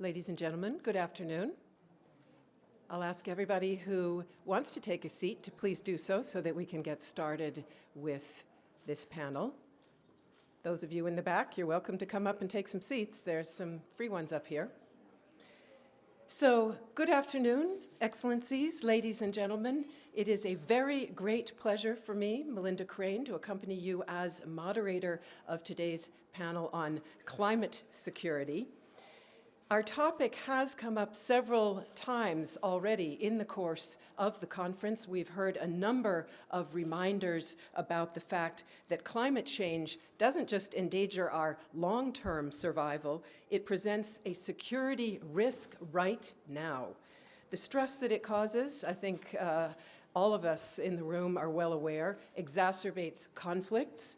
Ladies and gentlemen, good afternoon. I'll ask everybody who wants to take a seat to please do so that we can get started with this panel. Those of you in the back, you're welcome to come up and take some seats. There's some free ones up here. So, good afternoon, Excellencies, ladies and gentlemen. It is a very great pleasure for me, Melinda Crane, to accompany you as moderator of today's panel on climate security. Our topic has come up several times already in the course of the conference. We've heard a number of reminders about the fact that climate change doesn't just endanger our long-term survival, it presents a security risk right now. The stress that it causes, I think all of us in the room are well aware, exacerbates conflicts,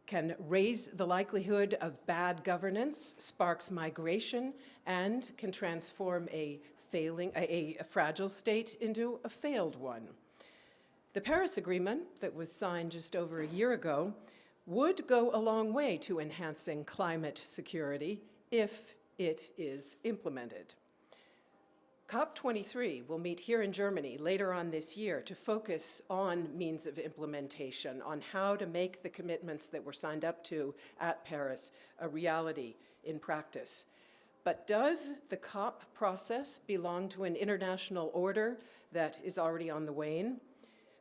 can raise the likelihood of bad governance, sparks migration, and can transform a fragile state into a failed one. The Paris Agreement that was signed just over a year ago would go a long way to enhancing climate security if it is implemented. COP23 will meet here in Germany later on this year to focus on means of implementation, on how to make the commitments that were signed up to at Paris a reality in practice. But does the COP process belong to an international order that is already on the wane?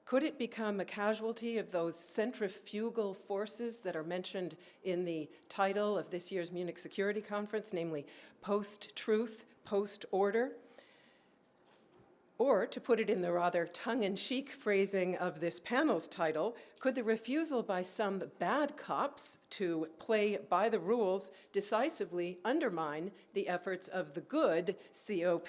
Could it become a casualty of those centrifugal forces that are mentioned in the title of this year's Munich Security Conference, namely post-truth, post-order? Or, to put it in the rather tongue-in-cheek phrasing of this panel's title, could the refusal by some bad cops to play by the rules decisively undermine the efforts of the good COP?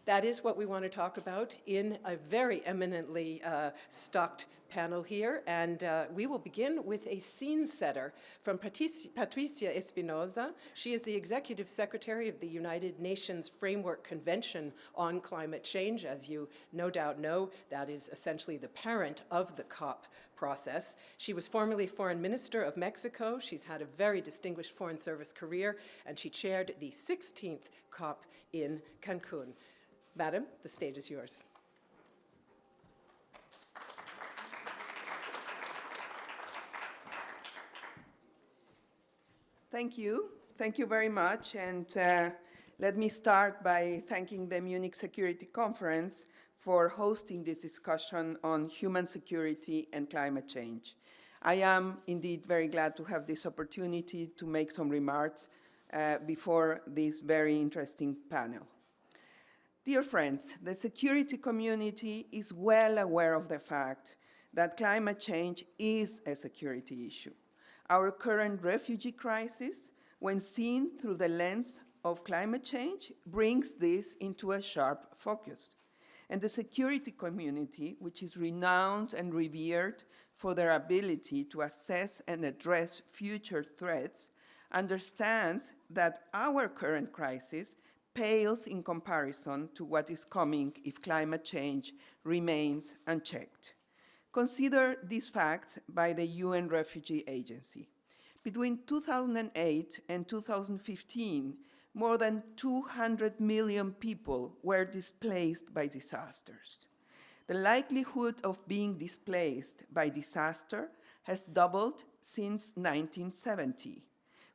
That is what we want to talk about in a very eminently stocked panel here, and we will begin with a scene setter from Patricia Espinosa. She is the Executive Secretary of the United Nations Framework Convention on Climate Change. As you no doubt know, that is essentially the parent of the COP process. She was formerly Foreign Minister of Mexico. She's had a very distinguished Foreign Service career, and she chaired the 16th COP in Cancun. Madam, the stage is yours. Thank you. Thank you very much. And let me start by thanking the Munich Security Conference for hosting this discussion on human security and climate change. I am indeed very glad to have this opportunity to make some remarks before this very interesting panel. Dear friends, the security community is well aware of the fact that climate change is a security issue. Our current refugee crisis, when seen through the lens of climate change, brings this into a sharp focus. And the security community, which is renowned and revered for their ability to assess and address future threats, understands that our current crisis pales in comparison to what is coming if climate change remains unchecked. Consider these facts by the UN Refugee Agency. Between 2008 and 2015, more than 200 million people were displaced by disasters. The likelihood of being displaced by disaster has doubled since 1970,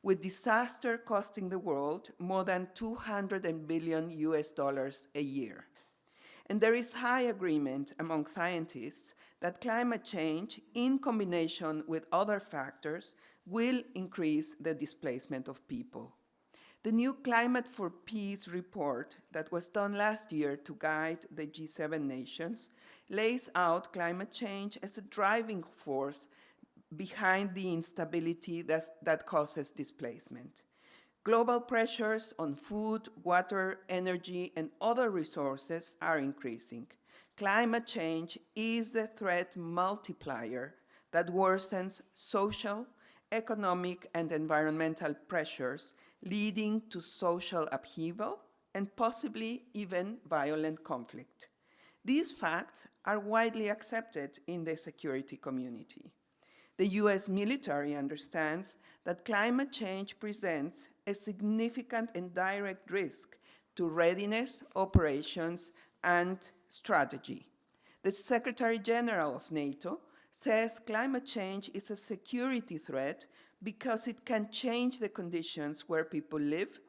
with disaster costing the world more than $200 billion a year. And there is high agreement among scientists that climate change, in combination with other factors, will increase the displacement of people. The new Climate for Peace report that was done last year to guide the G7 nations lays out climate change as a driving force behind the instability that causes displacement. Global pressures on food, water, energy, and other resources are increasing. Climate change is the threat multiplier that worsens social, economic, and environmental pressures, leading to social upheaval and possibly even violent conflict. These facts are widely accepted in the security community. The US military understands that climate change presents a significant and direct risk to readiness, operations, and strategy. The Secretary General of NATO says climate change is a security threat because it can change the conditions where people live,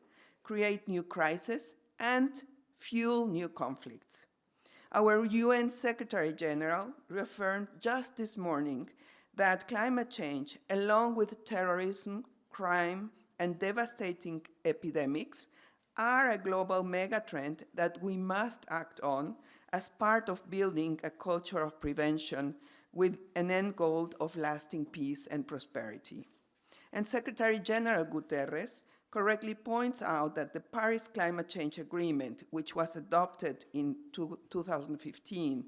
create new crises, and fuel new conflicts. Our UN Secretary General reaffirmed just this morning that climate change, along with terrorism, crime, and devastating epidemics, are a global megatrend that we must act on as part of building a culture of prevention with an end goal of lasting peace and prosperity. And Secretary General Guterres correctly points out that the Paris Climate Change Agreement, which was adopted in 2015,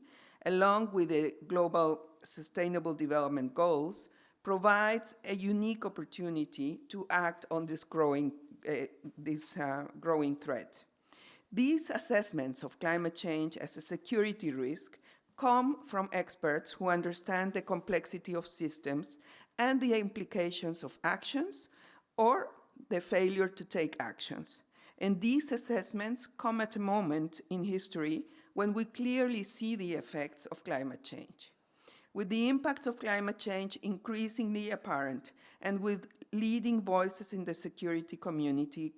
along with the Global Sustainable Development Goals, provides a unique opportunity to act on this growing threat. These assessments of climate change as a security risk come from experts who understand the complexity of systems and the implications of actions or the failure to take actions. And these assessments come at a moment in history when we clearly see the effects of climate change. With the impacts of climate change increasingly apparent, and with leading voices in the security community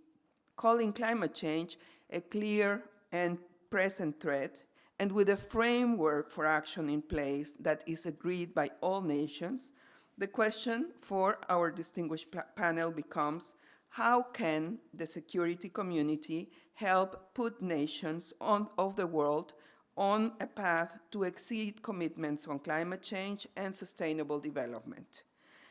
calling climate change a clear and present threat, and with a framework for action in place that is agreed by all nations, the question for our distinguished panel becomes, how can the security community help put nations of the world on a path to exceed commitments on climate change and sustainable development?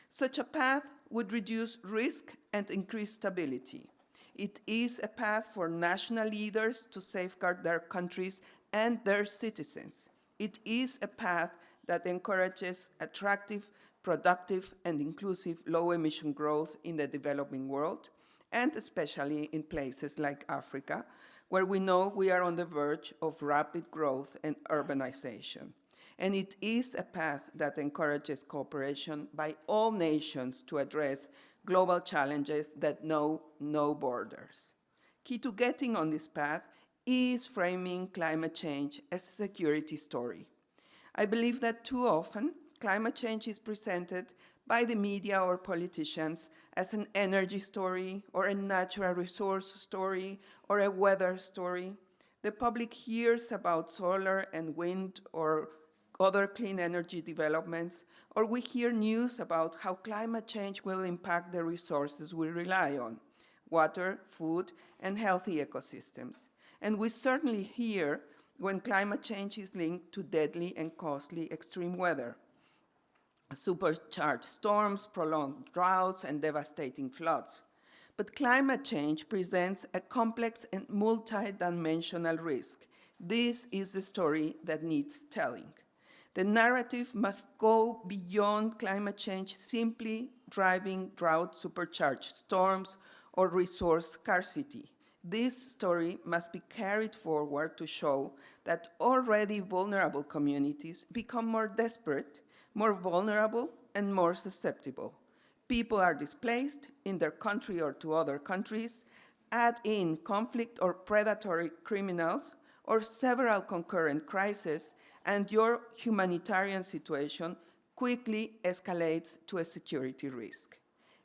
Such a path would reduce risk and increase stability. It is a path for national leaders to safeguard their countries and their citizens. It is a path that encourages attractive, productive, and inclusive low-emission growth in the developing world, and especially in places like Africa, where we know we are on the verge of rapid growth and urbanization. And it is a path that encourages cooperation by all nations to address global challenges that know no borders. Key to getting on this path is framing climate change as a security story. I believe that too often, climate change is presented by the media or politicians as an energy story or a natural resource story or a weather story. The public hears about solar and wind or other clean energy developments, or we hear news about how climate change will impact the resources we rely on, water, food, and healthy ecosystems. And we certainly hear when climate change is linked to deadly and costly extreme weather, supercharged storms, prolonged droughts, and devastating floods. But climate change presents a complex and multidimensional risk. This is the story that needs telling. The narrative must go beyond climate change simply driving drought, supercharged storms, or resource scarcity. This story must be carried forward to show that already vulnerable communities become more desperate, more vulnerable, and more susceptible. People are displaced in their country or to other countries, add in conflict or predatory criminals, or several concurrent crises, and your humanitarian situation quickly escalates to a security risk.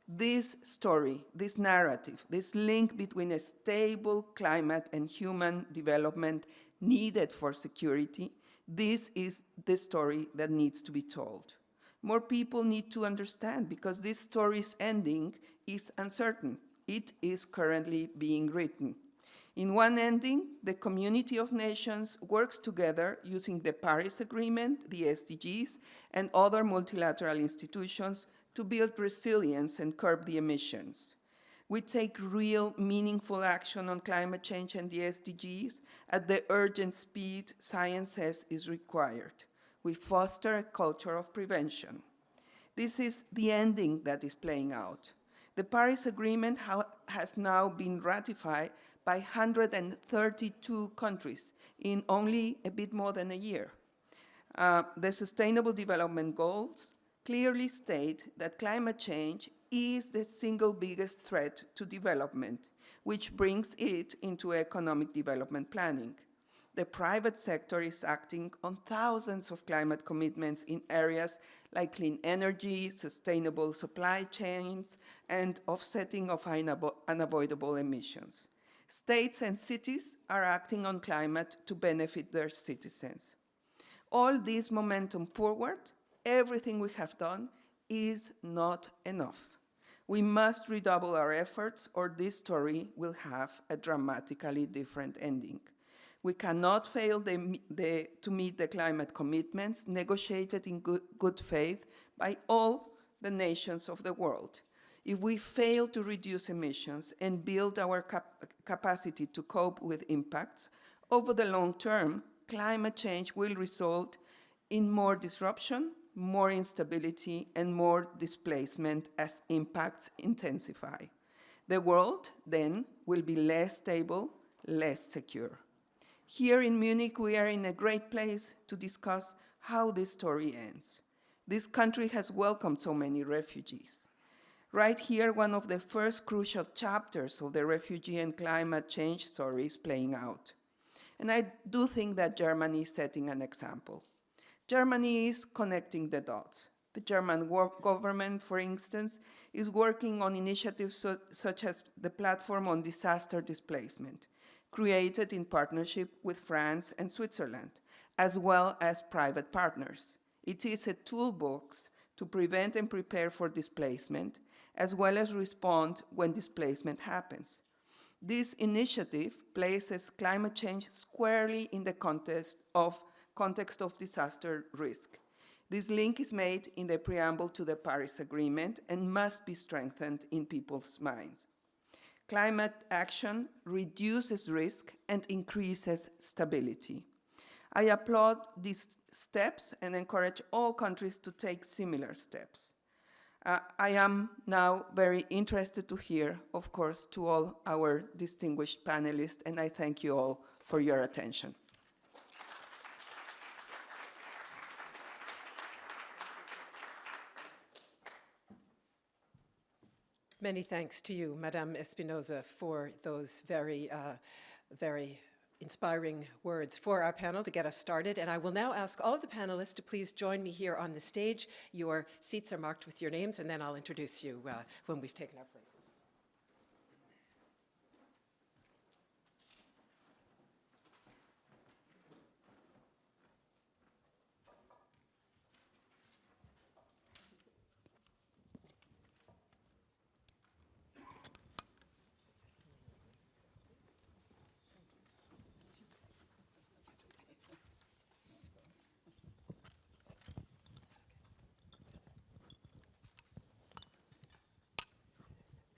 This story, this narrative, this link between a stable climate and human development needed for security, this is the story that needs to be told. More people need to understand because this story's ending is uncertain. It is currently being written. In one ending, the community of nations works together using the Paris Agreement, the SDGs, and other multilateral institutions to build resilience and curb the emissions. We take real, meaningful action on climate change and the SDGs at the urgent speed science says is required. We foster a culture of prevention. This is the ending that is playing out. The Paris Agreement has now been ratified by 132 countries in only a bit more than a year. The Sustainable Development Goals clearly state that climate change is the single biggest threat to development, which brings it into economic development planning. The private sector is acting on thousands of climate commitments in areas like clean energy, sustainable supply chains, and offsetting of unavoidable emissions. States and cities are acting on climate to benefit their citizens. All this momentum forward, everything we have done, is not enough. We must redouble our efforts, or this story will have a dramatically different ending. We cannot fail to meet the climate commitments negotiated in good faith by all the nations of the world. If we fail to reduce emissions and build our capacity to cope with impacts, over the long term, climate change will result in more disruption, more instability, and more displacement as impacts intensify. The world, then, will be less stable, less secure. Here in Munich, we are in a great place to discuss how this story ends. This country has welcomed so many refugees. Right here, one of the first crucial chapters of the refugee and climate change story is playing out. And I do think that Germany is setting an example. Germany is connecting the dots. The German government, for instance, is working on initiatives such as the Platform on Disaster Displacement, created in partnership with France and Switzerland, as well as private partners. It is a toolbox to prevent and prepare for displacement, as well as respond when displacement happens. This initiative places climate change squarely in the context of disaster risk. This link is made in the preamble to the Paris Agreement and must be strengthened in people's minds. Climate action reduces risk and increases stability. I applaud these steps and encourage all countries to take similar steps. I am now very interested to hear, of course, to all our distinguished panelists, and I thank you all for your attention. Many thanks to you, Madame Espinosa, for those very inspiring words for our panel to get us started. And I will now ask all of the panelists to please join me here on the stage. Your seats are marked with your names, and then I'll introduce you when we've taken our places.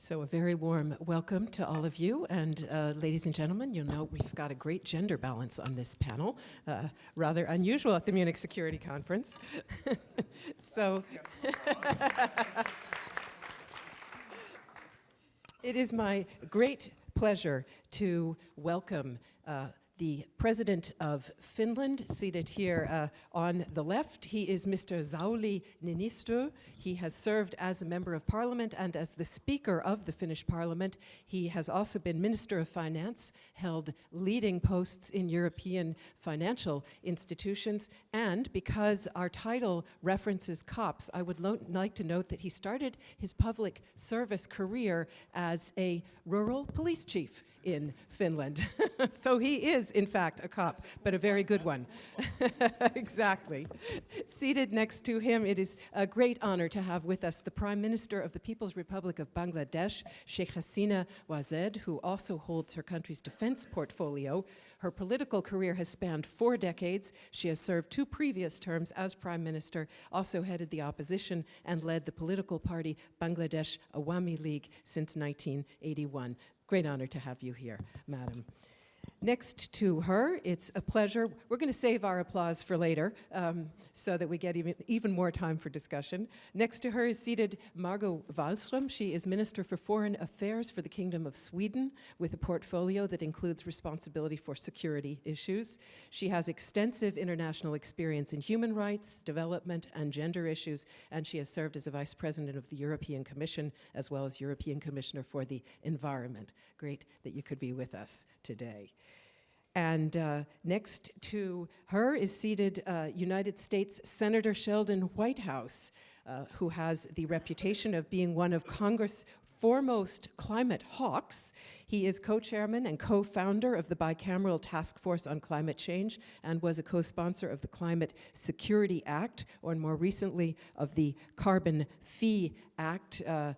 So a very warm welcome to all of you. And ladies and gentlemen, you'll note we've got a great gender balance on this panel, rather unusual at the Munich Security Conference. So it is my great pleasure to welcome the President of Finland, seated here on the left. He is Mr. Sauli Niinistö. He has served as a member of parliament and as the Speaker of the Finnish Parliament. He has also been Minister of Finance, held leading posts in European financial institutions, and because our title references cops, I would like to note that he started his public service career as a rural police chief in Finland. So he is, in fact, a cop, but a very good one. Exactly. Seated next to him, it is a great honor to have with us the Prime Minister of the People's Republic of Bangladesh, Sheikh Hasina Wazed, who also holds her country's defense portfolio. Her political career has spanned 4 decades. She has served 2 previous terms as Prime Minister, also headed the opposition, and led the political party Bangladesh Awami League since 1981. Great honor to have you here, Madam. Next to her, it's a pleasure. We're going to save our applause for later so that we get even more time for discussion. Next to her is seated Margot Wallström. She is Minister for Foreign Affairs for the Kingdom of Sweden with a portfolio that includes responsibility for security issues. She has extensive international experience in human rights, development, and gender issues, and she has served as a Vice President of the European Commission as well as European Commissioner for the Environment. Great that you could be with us today. And next to her is seated United States Senator Sheldon Whitehouse, who has the reputation of being one of Congress' foremost climate hawks. He is co-chairman and co-founder of the Bicameral Task Force on Climate Change and was a co-sponsor of the Climate Security Act, or more recently of the Carbon Fee Act, a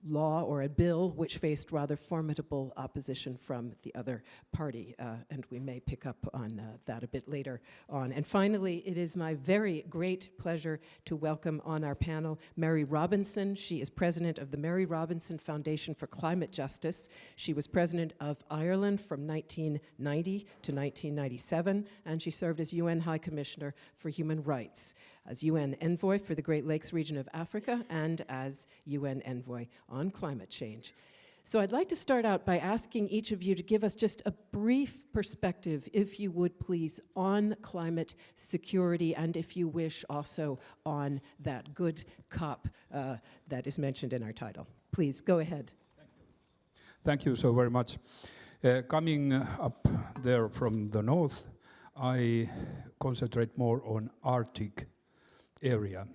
law or a bill which faced rather formidable opposition from the other party, and we may pick up on that a bit later on. And finally, it is my very great pleasure to welcome on our panel Mary Robinson. She is president of the Mary Robinson Foundation for Climate Justice. She was president of Ireland from 1990 to 1997, and she served as UN High Commissioner for Human Rights, as UN Envoy for the Great Lakes region of Africa, and as UN Envoy on climate change. So I'd like to start out by asking each of you to give us just a brief perspective, if you would please, on climate security, and if you wish, also on that good COP that is mentioned in our title. Please, go ahead. Thank you so very much. Coming up there from the north, I concentrate more on Arctic area,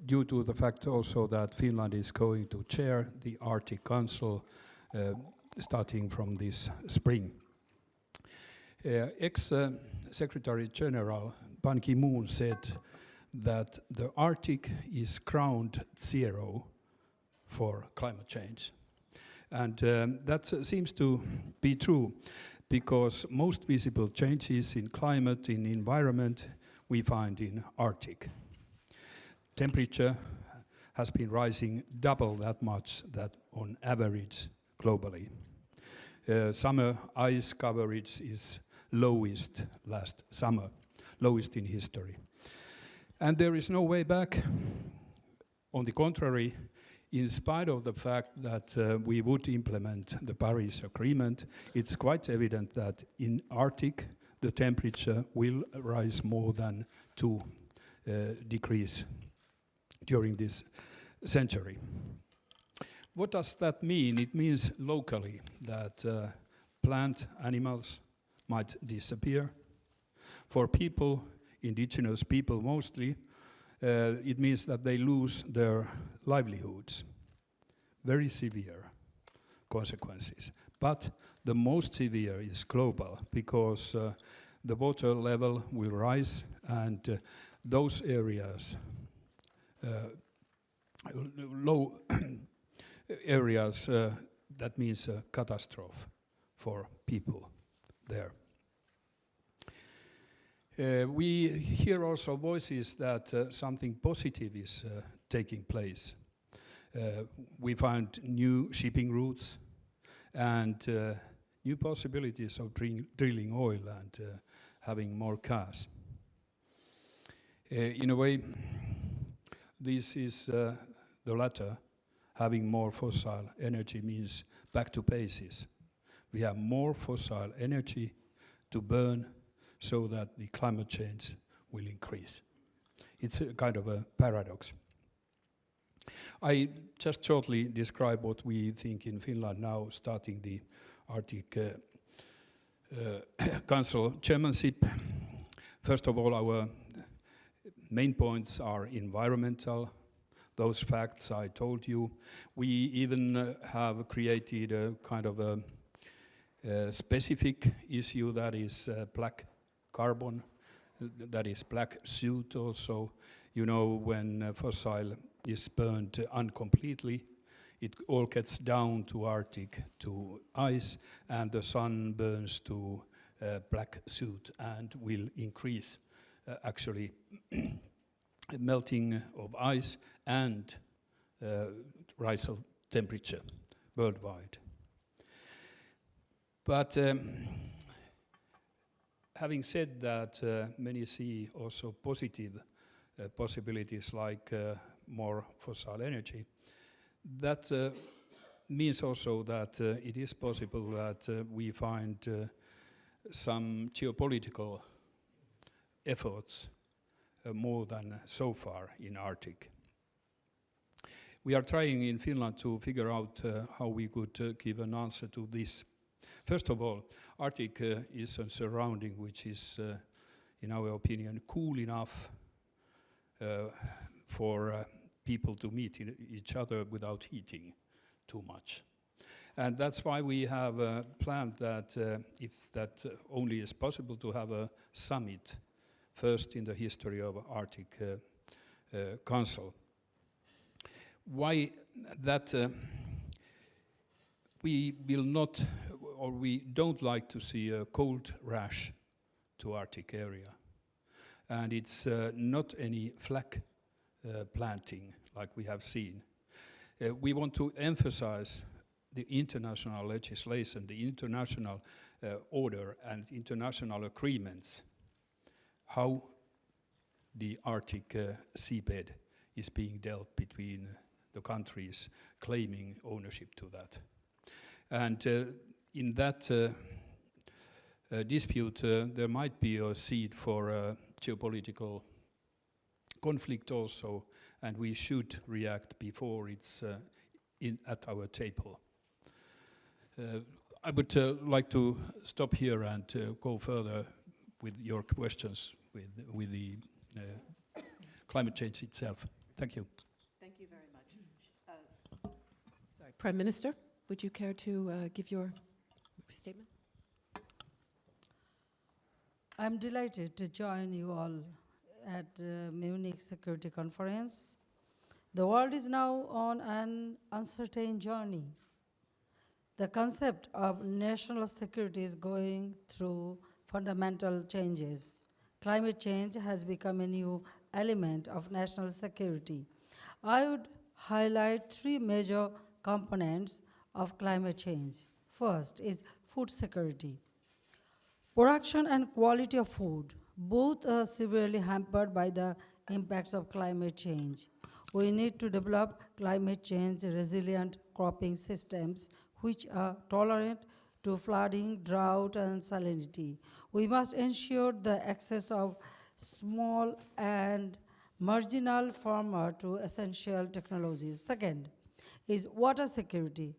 due to the fact also that Finland is going to chair the Arctic Council starting from this spring. Ex-Secretary General Ban Ki-moon said that the Arctic is ground zero for climate change. And that seems to be true, because most visible changes in climate, in environment, we find in Arctic. Temperature has been rising double that much that on average globally. Summer ice coverage is lowest last summer, lowest in history. And there is no way back. On the contrary, in spite of the fact that we would implement the Paris Agreement, it's quite evident that in Arctic the temperature will rise more than 2 degrees during this century. What does that mean? It means locally that plant animals might disappear. For people, indigenous people mostly, it means that they lose their livelihoods. Very severe consequences. But the most severe is global, because the water level will rise, and those areas, low areas, that means a catastrophe for people there. We hear also voices that something positive is taking place. We find new shipping routes and new possibilities of drilling oil and having more cars. In a way, this is the latter. Having more fossil energy means back to basics. We have more fossil energy to burn so that the climate change will increase. It's a kind of a paradox. I just shortly describe what we think in Finland now, starting the Arctic Council chairmanship. First of all, our main points are environmental. Those facts I told you. We even have created a kind of a specific issue that is black carbon, that is black soot also. You know, when fossil is burned uncompletely, it all gets down to Arctic, to ice, and the sun burns to black soot and will increase actually melting of ice and rise of temperature worldwide. But having said that, many see also positive possibilities like more fossil energy. That means also that it is possible that we find some geopolitical efforts more than so far in Arctic. We are trying in Finland to figure out how we could give an answer to this. First of all, Arctic is a surrounding which is, in our opinion, cool enough for people to meet each other without heating too much. And that's why we have planned that if that only is possible to have a summit, first in the history of Arctic Council. Why that we will not, or we don't like to see a cold rush to Arctic area. And it's not any flag planting like we have seen. We want to emphasize the international legislation, the international order and international agreements, how the Arctic seabed is being dealt between the countries claiming ownership to that. And in that dispute, there might be a seed for a geopolitical conflict also, and we should react before it's at our table. I would like to stop here and go further with your questions with the climate change itself. Thank you. Thank you very much. Sorry, Prime Minister, would you care to give your statement? I'm delighted to join you all at Munich Security Conference. The world is now on an uncertain journey. The concept of national security is going through fundamental changes. Climate change has become a new element of national security. I would highlight three major components of climate change. First is food security. Production and quality of food, both are severely hampered by the impacts of climate change. We need to develop climate change resilient cropping systems which are tolerant to flooding, drought, and salinity. We must ensure the access of small and marginal farmers to essential technologies. Second is water security.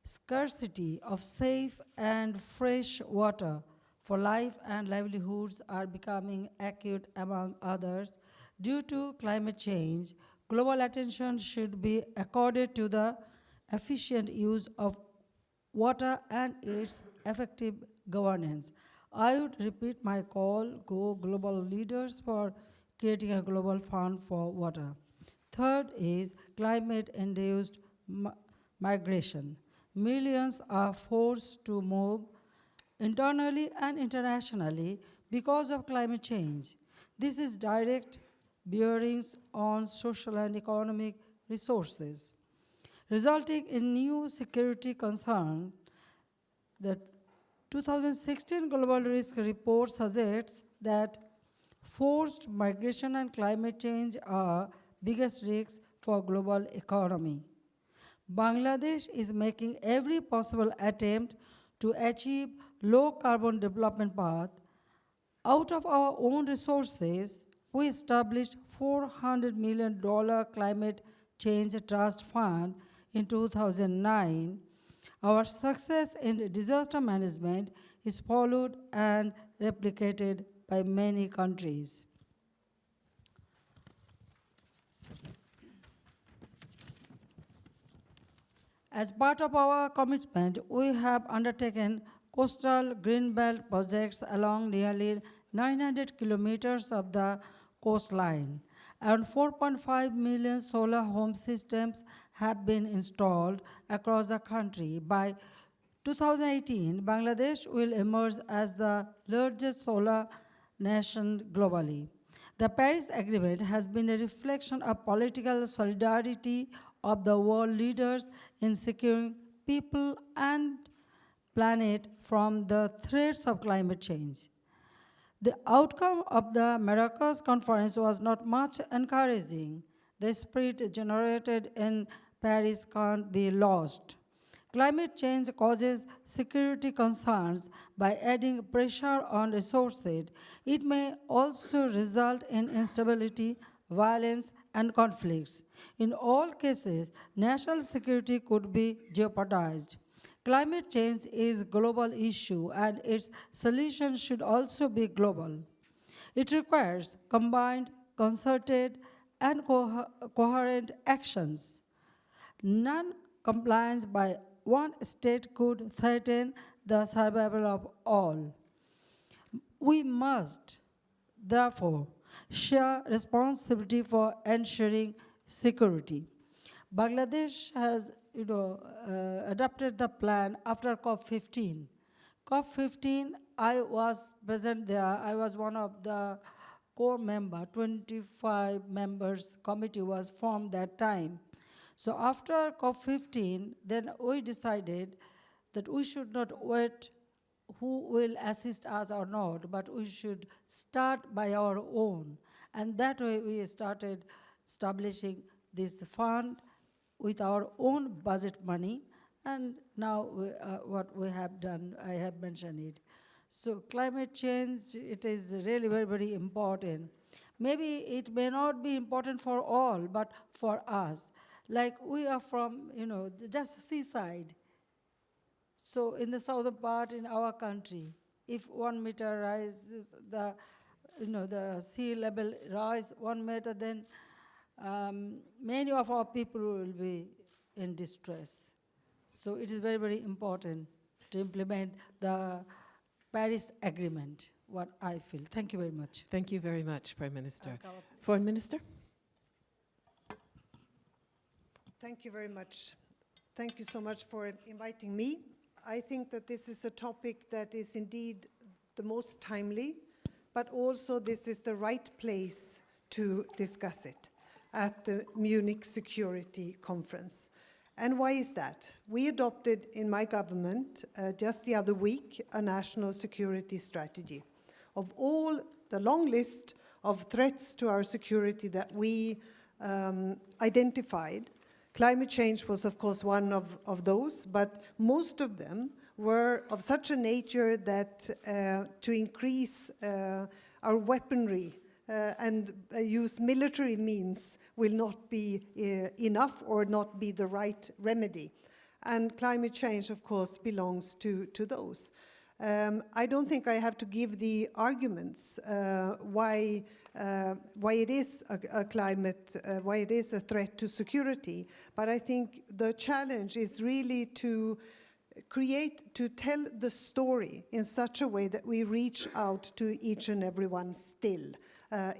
Scarcity of safe and fresh water for life and livelihoods are becoming acute among others. Due to climate change, global attention should be accorded to the efficient use of water and its effective governance. I would repeat my call, go global leaders for creating a global fund for water. Third is climate-induced migration. Millions are forced to move internally and internationally because of climate change. This is direct bearings on social and economic resources, resulting in new security concerns. The 2016 Global Risk Report suggests that forced migration and climate change are biggest risks for global economy. Bangladesh is making every possible attempt to achieve low carbon development path. Out of our own resources, we established $400 million climate change trust fund in 2009. Our success in disaster management is followed and replicated by many countries. As part of our commitment, we have undertaken coastal greenbelt projects along nearly 900 kilometers of the coastline. Around 4.5 million solar home systems have been installed across the country. By 2018, Bangladesh will emerge as the largest solar nation globally. The Paris Agreement has been a reflection of political solidarity of the world leaders in securing people and planet from the threats of climate change. The outcome of the Marrakesh conference was not much encouraging. The spirit generated in Paris can't be lost. Climate change causes security concerns by adding pressure on resources. It may also result in instability, violence, and conflicts. In all cases, national security could be jeopardized. Climate change is a global issue, and its solution should also be global. It requires combined, concerted, and coherent actions. Non-compliance by one state could threaten the survival of all. We must, therefore, share responsibility for ensuring security. Bangladesh has adopted the plan after COP15. COP15, I was present there. I was one of the core members. 25 members committee was formed that time. So after COP15, then we decided that we should not wait who will assist us or not, but we should start by our own. And that way we started establishing this fund with our own budget money, and now what we have done, I have mentioned it. So climate change, it is really very, very important. Maybe it may not be important for all, but for us. Like we are from, just seaside. So in the southern part in our country, if 1 meter rises, the sea level rise 1 meter, then many of our people will be in distress. So it is very, very important to implement the Paris Agreement, what I feel. Thank you very much. Thank you very much, Prime Minister. Foreign Minister? Thank you very much. Thank you so much for inviting me. I think that this is a topic that is indeed the most timely, but also this is the right place to discuss it at the Munich Security Conference. And why is that? We adopted in my government just the other week a national security strategy. Of all the long list of threats to our security that we identified, climate change was, of course, one of those, but most of them were of such a nature that to increase our weaponry and use military means will not be enough or not be the right remedy. And climate change, of course, belongs to those. I don't think I have to give the arguments why it is why it is a threat to security, but I think the challenge is really to tell the story in such a way that we reach out to each and everyone still,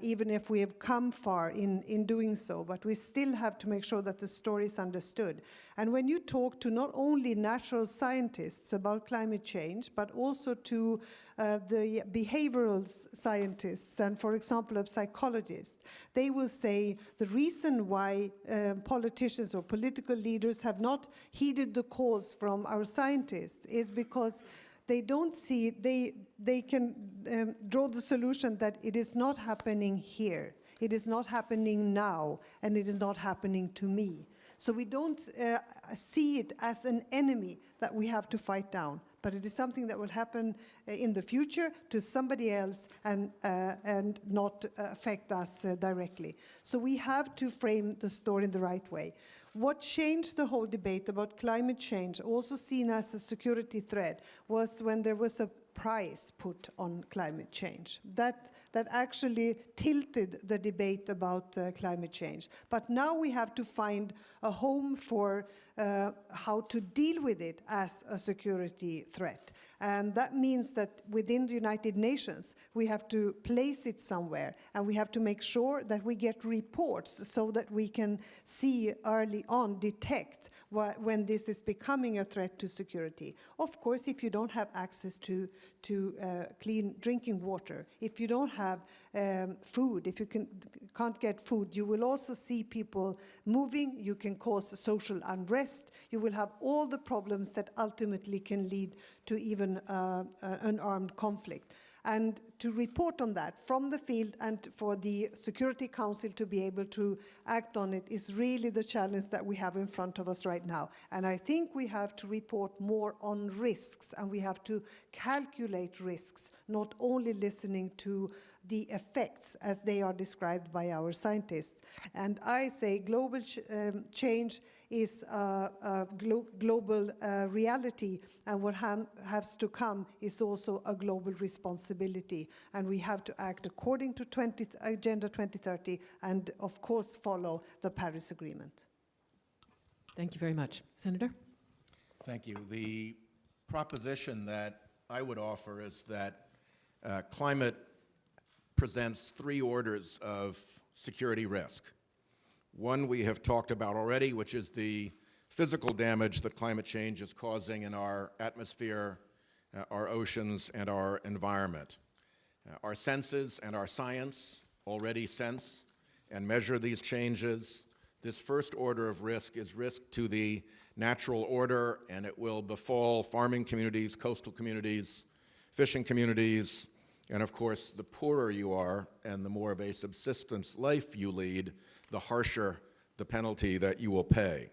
even if we have come far in doing so, but we still have to make sure that the story is understood. And when you talk to not only natural scientists about climate change, but also to the behavioral scientists and, for example, a psychologist, they will say the reason why politicians or political leaders have not heeded the calls from our scientists is because they don't see, they can draw the solution that it is not happening here, it is not happening now, and it is not happening to me. So we don't see it as an enemy that we have to fight down, but it is something that will happen in the future to somebody else and not affect us directly. So we have to frame the story in the right way. What changed the whole debate about climate change, also seen as a security threat, was when there was a price put on climate change. That actually tilted the debate about climate change. But now we have to find a home for how to deal with it as a security threat. And that means that within the United Nations, we have to place it somewhere, and we have to make sure that we get reports so that we can see early on, detect when this is becoming a threat to security. Of course, if you don't have access to to clean drinking water. If you don't have food, if you can't get food, you will also see people moving, you can cause social unrest, you will have all the problems that ultimately can lead to even an armed conflict. And to report on that from the field and for the Security Council to be able to act on it is really the challenge that we have in front of us right now. And I think we have to report more on risks, and we have to calculate risks, not only listening to the effects as they are described by our scientists. And I say global change is a global reality, and what has to come is also a global responsibility. And we have to act according to Agenda 2030 and, of course, follow the Paris Agreement. Thank you very much. Senator? Thank you. The proposition that I would offer is that climate presents three orders of security risk. One we have talked about already, which is the physical damage that climate change is causing in our atmosphere, our oceans, and our environment. Our senses and our science already sense and measure these changes. This first order of risk is risk to the natural order, and it will befall farming communities, coastal communities, fishing communities, and of course, the poorer you are and the more of a subsistence life you lead, the harsher the penalty that you will pay.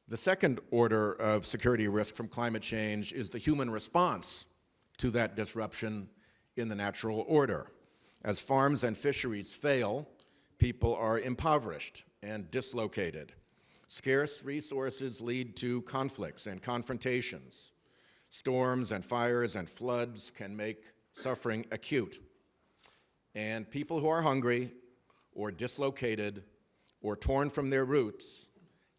The second order of security risk from climate change is the human response to that disruption in the natural order. As farms and fisheries fail, people are impoverished and dislocated. Scarce resources lead to conflicts and confrontations. Storms and fires and floods can make suffering acute. And people who are hungry or dislocated or torn from their roots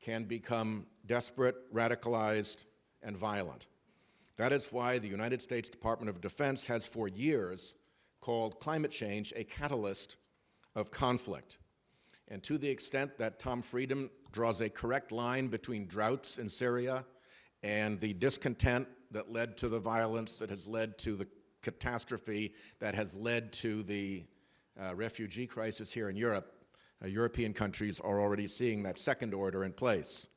can become desperate, radicalized, and violent. That is why the United States Department of Defense has for years called climate change a catalyst of conflict. And to the extent that Tom Frieden draws a correct line between droughts in Syria and the discontent that led to the violence that has led to the catastrophe that has led to the refugee crisis here in Europe, European countries are already seeing that second order in place.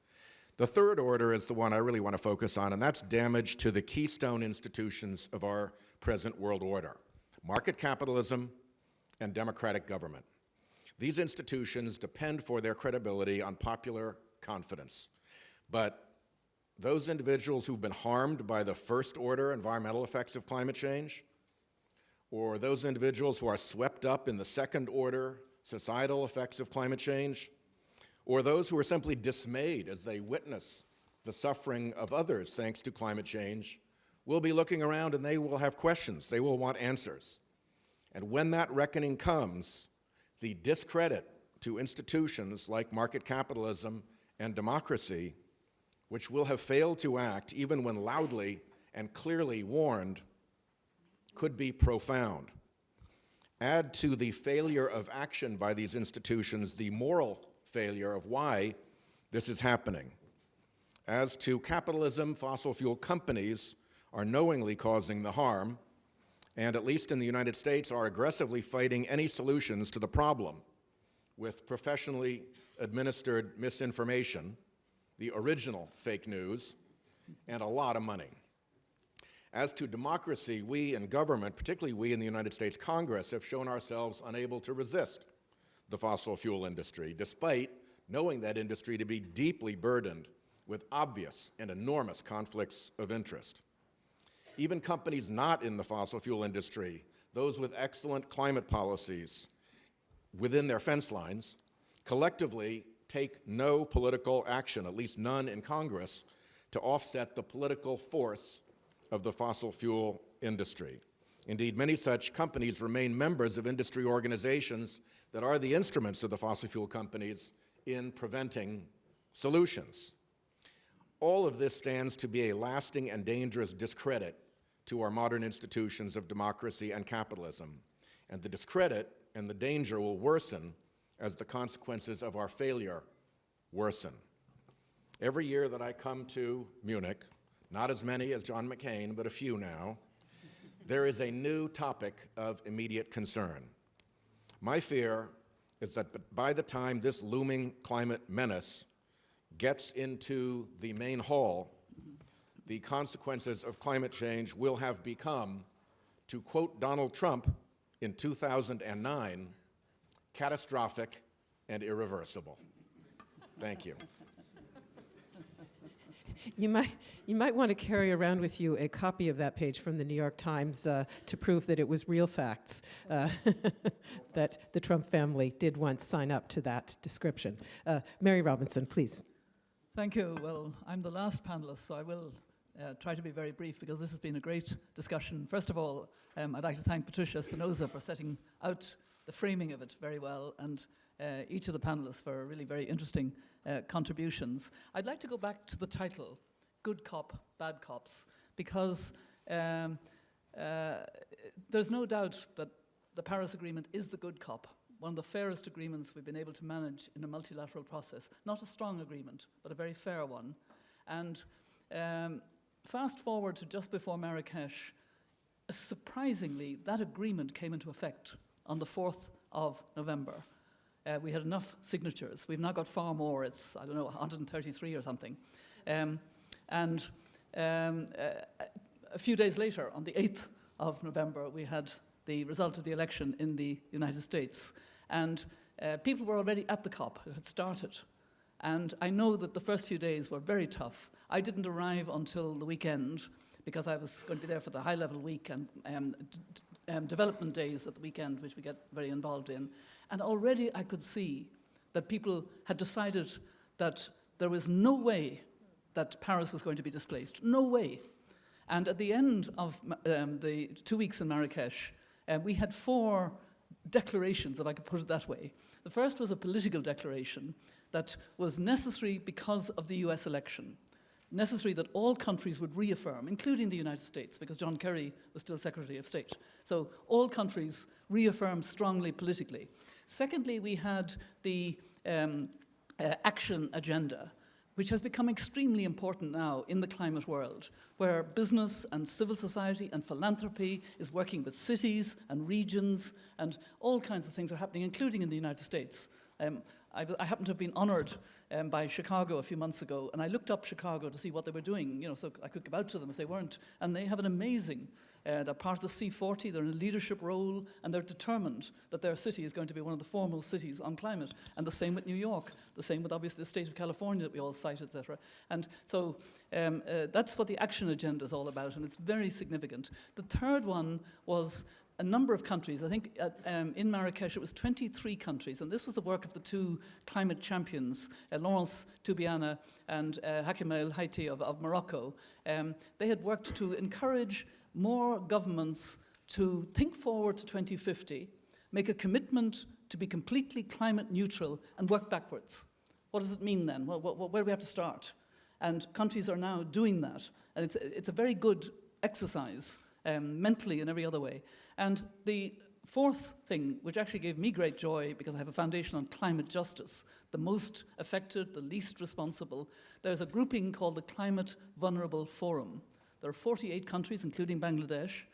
The third order is the one I really want to focus on, and that's damage to the keystone institutions of our present world order: market capitalism and democratic government. These institutions depend for their credibility on popular confidence. But those individuals who've been harmed by the first order environmental effects of climate change, or those individuals who are swept up in the second order societal effects of climate change, or those who are simply dismayed as they witness the suffering of others thanks to climate change, will be looking around and they will have questions. They will want answers. And when that reckoning comes, the discredit to institutions like market capitalism and democracy, which will have failed to act even when loudly and clearly warned, could be profound. Add to the failure of action by these institutions the moral failure of why this is happening. As to capitalism, fossil fuel companies are knowingly causing the harm, and at least in the United States are aggressively fighting any solutions to the problem with professionally administered misinformation, the original fake news, and a lot of money. As to democracy, we in government, particularly we in the United States Congress, have shown ourselves unable to resist the fossil fuel industry, despite knowing that industry to be deeply burdened with obvious and enormous conflicts of interest. Even companies not in the fossil fuel industry, those with excellent climate policies within their fence lines, collectively take no political action, at least none in Congress, to offset the political force of the fossil fuel industry. Indeed, many such companies remain members of industry organizations that are the instruments of the fossil fuel companies in preventing solutions. All of this stands to be a lasting and dangerous discredit to our modern institutions of democracy and capitalism. And the discredit and the danger will worsen as the consequences of our failure worsen. Every year that I come to Munich, not as many as John McCain, but a few now, there is a new topic of immediate concern. My fear is that by the time this looming climate menace gets into the main hall, the consequences of climate change will have become, to quote Donald Trump in 2009, catastrophic and irreversible. Thank you. You might want to carry around with you a copy of that page from the New York Times to prove that it was real facts, that the Trump family did once sign up to that description. Mary Robinson, please. Thank you. Well, I'm the last panelist, so I will try to be very brief because this has been a great discussion. First of all, I'd like to thank Patricia Espinosa for setting out the framing of it very well, and each of the panelists for really very interesting contributions. I'd like to go back to the title, Good Cop, Bad Cops, because there's no doubt that the Paris Agreement is the good cop, one of the fairest agreements we've been able to manage in a multilateral process. Not a strong agreement, but a very fair one. And fast forward to just before Marrakesh, surprisingly, that agreement came into effect on the 4th of November. We had enough signatures. We've now got far more. It's, I don't know, 133 or something. A few days later, on the 8th of November, we had the result of the election in the United States. And people were already at the COP. It had started. And I know that the first few days were very tough. I didn't arrive until the weekend because I was going to be there for the high-level week and development days at the weekend, which we get very involved in. And already I could see that people had decided that there was no way that Paris was going to be displaced. No way. And at the end of the 2 weeks in Marrakesh, we had 4 declarations, if I could put it that way. The first was a political declaration that was necessary because of the US election. Necessary that all countries would reaffirm, including the United States, because John Kerry was still Secretary of State. So all countries reaffirmed strongly politically. Secondly, we had the action agenda, which has become extremely important now in the climate world, where business and civil society and philanthropy is working with cities and regions, and all kinds of things are happening, including in the United States. I happen to have been honored by Chicago a few months ago, and I looked up Chicago to see what they were doing, so I could give out to them if they weren't. And they have an amazing, they're part of the C40, they're in a leadership role, and they're determined that their city is going to be one of the foremost cities on climate. And the same with New York, the same with obviously the state of California that we all cite, etc. And so that's what the action agenda is all about, and it's very significant. The third one was a number of countries. I think in Marrakesh it was 23 countries, and this was the work of the 2 climate champions, Laurence Toubiana and Hakim El Haiti of Morocco. They had worked to encourage more governments to think forward to 2050, make a commitment to be completely climate neutral, and work backwards. What does it mean then? Well, where do we have to start? And countries are now doing that, and it's a very good exercise, mentally and every other way. And the fourth thing, which actually gave me great joy because I have a foundation on climate justice, the most affected, the least responsible, there's a grouping called the Climate Vulnerable Forum. There are 48 countries, including Bangladesh,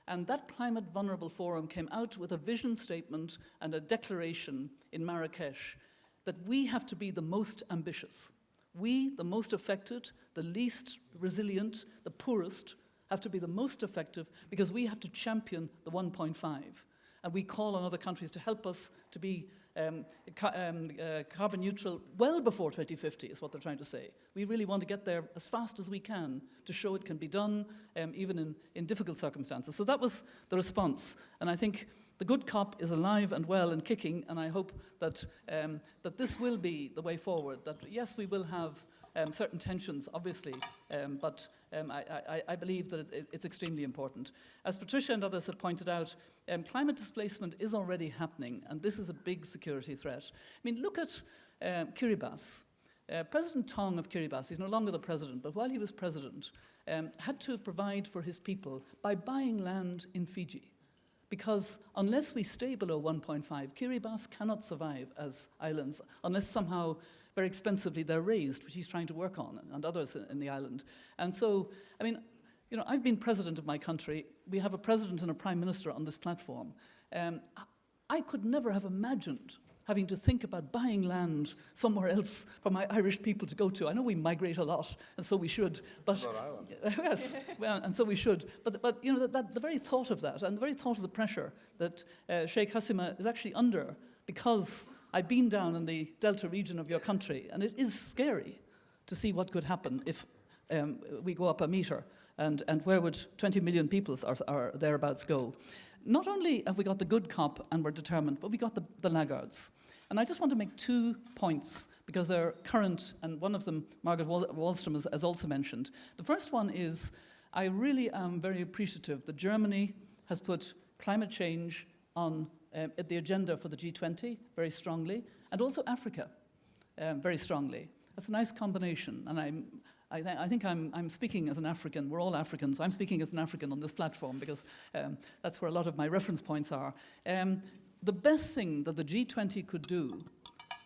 and that Climate Vulnerable Forum came out with a vision statement and a declaration in Marrakesh that we have to be the most ambitious. We, the most affected, the least resilient, the poorest, have to be the most effective because we have to champion the 1.5. And we call on other countries to help us to be carbon neutral well before 2050 is what they're trying to say. We really want to get there as fast as we can to show it can be done even in difficult circumstances. So that was the response. And I think the good cop is alive and well and kicking, and I hope that, that this will be the way forward, that yes, we will have certain tensions, obviously, but I believe that it's extremely important. As Patricia and others have pointed out, climate displacement is already happening, and this is a big security threat. I mean, look at Kiribati. President Tong of Kiribati, he's no longer the president, but while he was president, had to provide for his people by buying land in Fiji. Because unless we stay below 1.5, Kiribati cannot survive as islands, unless somehow very expensively they're raised, which he's trying to work on, and others in the island. And so, I mean, You know, I've been president of my country. We have a president and a prime minister on this platform. I could never have imagined having to think about buying land somewhere else for my Irish people to go to. I know we migrate a lot, and so we should. But yes, well, and so we should. But you know, the very thought of that, and the very thought of the pressure that Sheikh Hasina is actually under, because I've been down in the Delta region of your country, and it is scary to see what could happen if we go up a metre, and where would 20 million people or thereabouts go. Not only have we got the good cop and we're determined, but we got the laggards. And I just want to make 2 points, because they're current, and one of them, Margot Wallström has also mentioned. The first one is, I really am very appreciative that Germany has put climate change on the agenda for the G20 very strongly, and also Africa very strongly. That's a nice combination, and I think I'm speaking as an African. We're all Africans. I'm speaking as an African on this platform, because that's where a lot of my reference points are. The best thing that the G20 could do,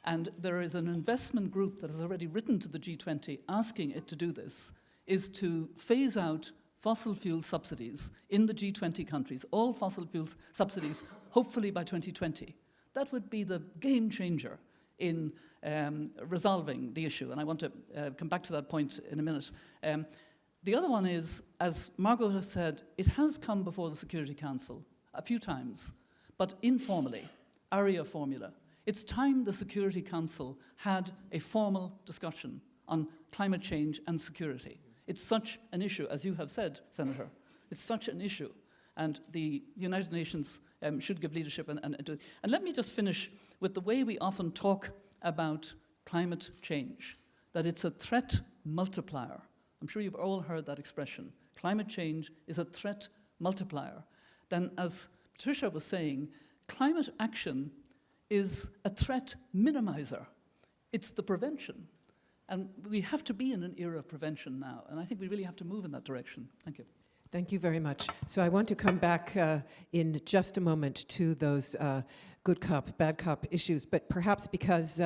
and there is an investment group that has already written to the G20 asking it to do this, is to phase out fossil fuel subsidies in the G20 countries, all fossil fuel subsidies, hopefully by 2020. That would be the game changer in resolving the issue, and I want to come back to that point in a minute. The other one is, as Margot has said, it has come before the Security Council a few times, but informally, ARIA formula. It's time the Security Council had a formal discussion on climate change and security. It's such an issue, as you have said, Senator. It's such an issue, and the United Nations should give leadership. And let me just finish with the way we often talk about climate change, that it's a threat multiplier. I'm sure you've all heard that expression. Climate change is a threat multiplier. Then, as Patricia was saying, climate action is a threat minimizer. It's the prevention. And we have to be in an era of prevention now, and I think we really have to move in that direction. Thank you. Thank you very much. So I want to come back in just a moment to those good cop, bad cop issues, but perhaps because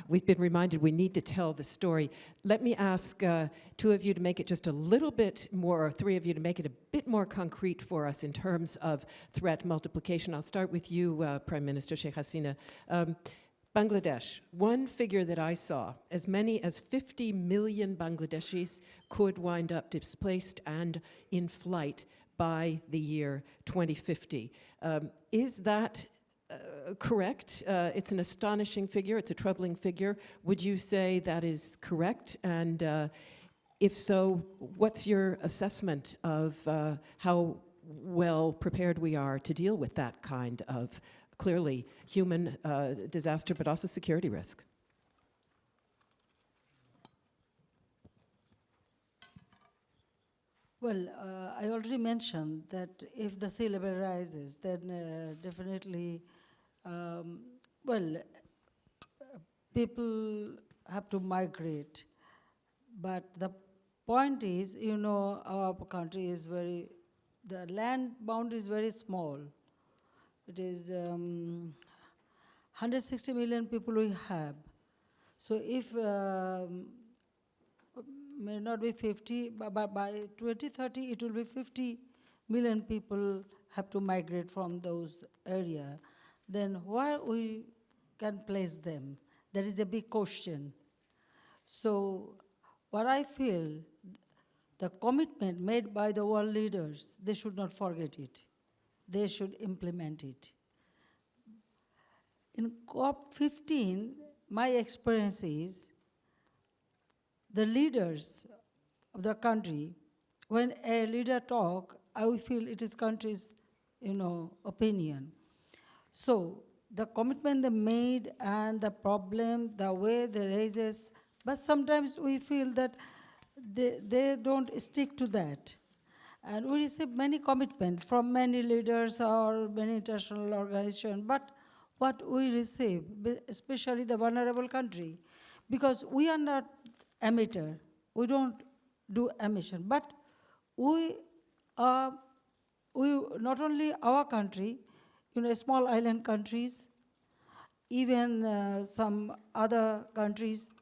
we've been reminded we need to tell the story, let me ask 2 of you to make it just a little bit more, or 3 of you to make it a bit more concrete for us in terms of threat multiplication. I'll start with you, Prime Minister Sheikh Hasina. Bangladesh, one figure that I saw, as many as 50 million Bangladeshis could wind up displaced and in flight by the year 2050. Is that correct? It's an astonishing figure, it's a troubling figure. Would you say that is correct? And if so, what's your assessment of how well prepared we are to deal with that kind of clearly human disaster, but also security risk? Well, I already mentioned that if the sea level rises, then definitely, people have to migrate. But the point is, you know, our country is the land boundary is very small. It is 160 million people we have. So if, may not be 50, but by 2030 it will be 50 million people have to migrate from those areas. Then where we can place them? That is a big question. So what I feel, the commitment made by the world leaders, they should not forget it. They should implement it. In COP15, my experience is the leaders of the country, when a leader talks, I will feel it is country's, opinion. So the commitment they made and the problem, the way they raises, but sometimes we feel that they don't stick to that. And we receive many commitments from many leaders or many international organizations, but what we receive, especially the vulnerable country, because we are not emitter, we don't do emission, but we not only our country, small island countries, even some other countries,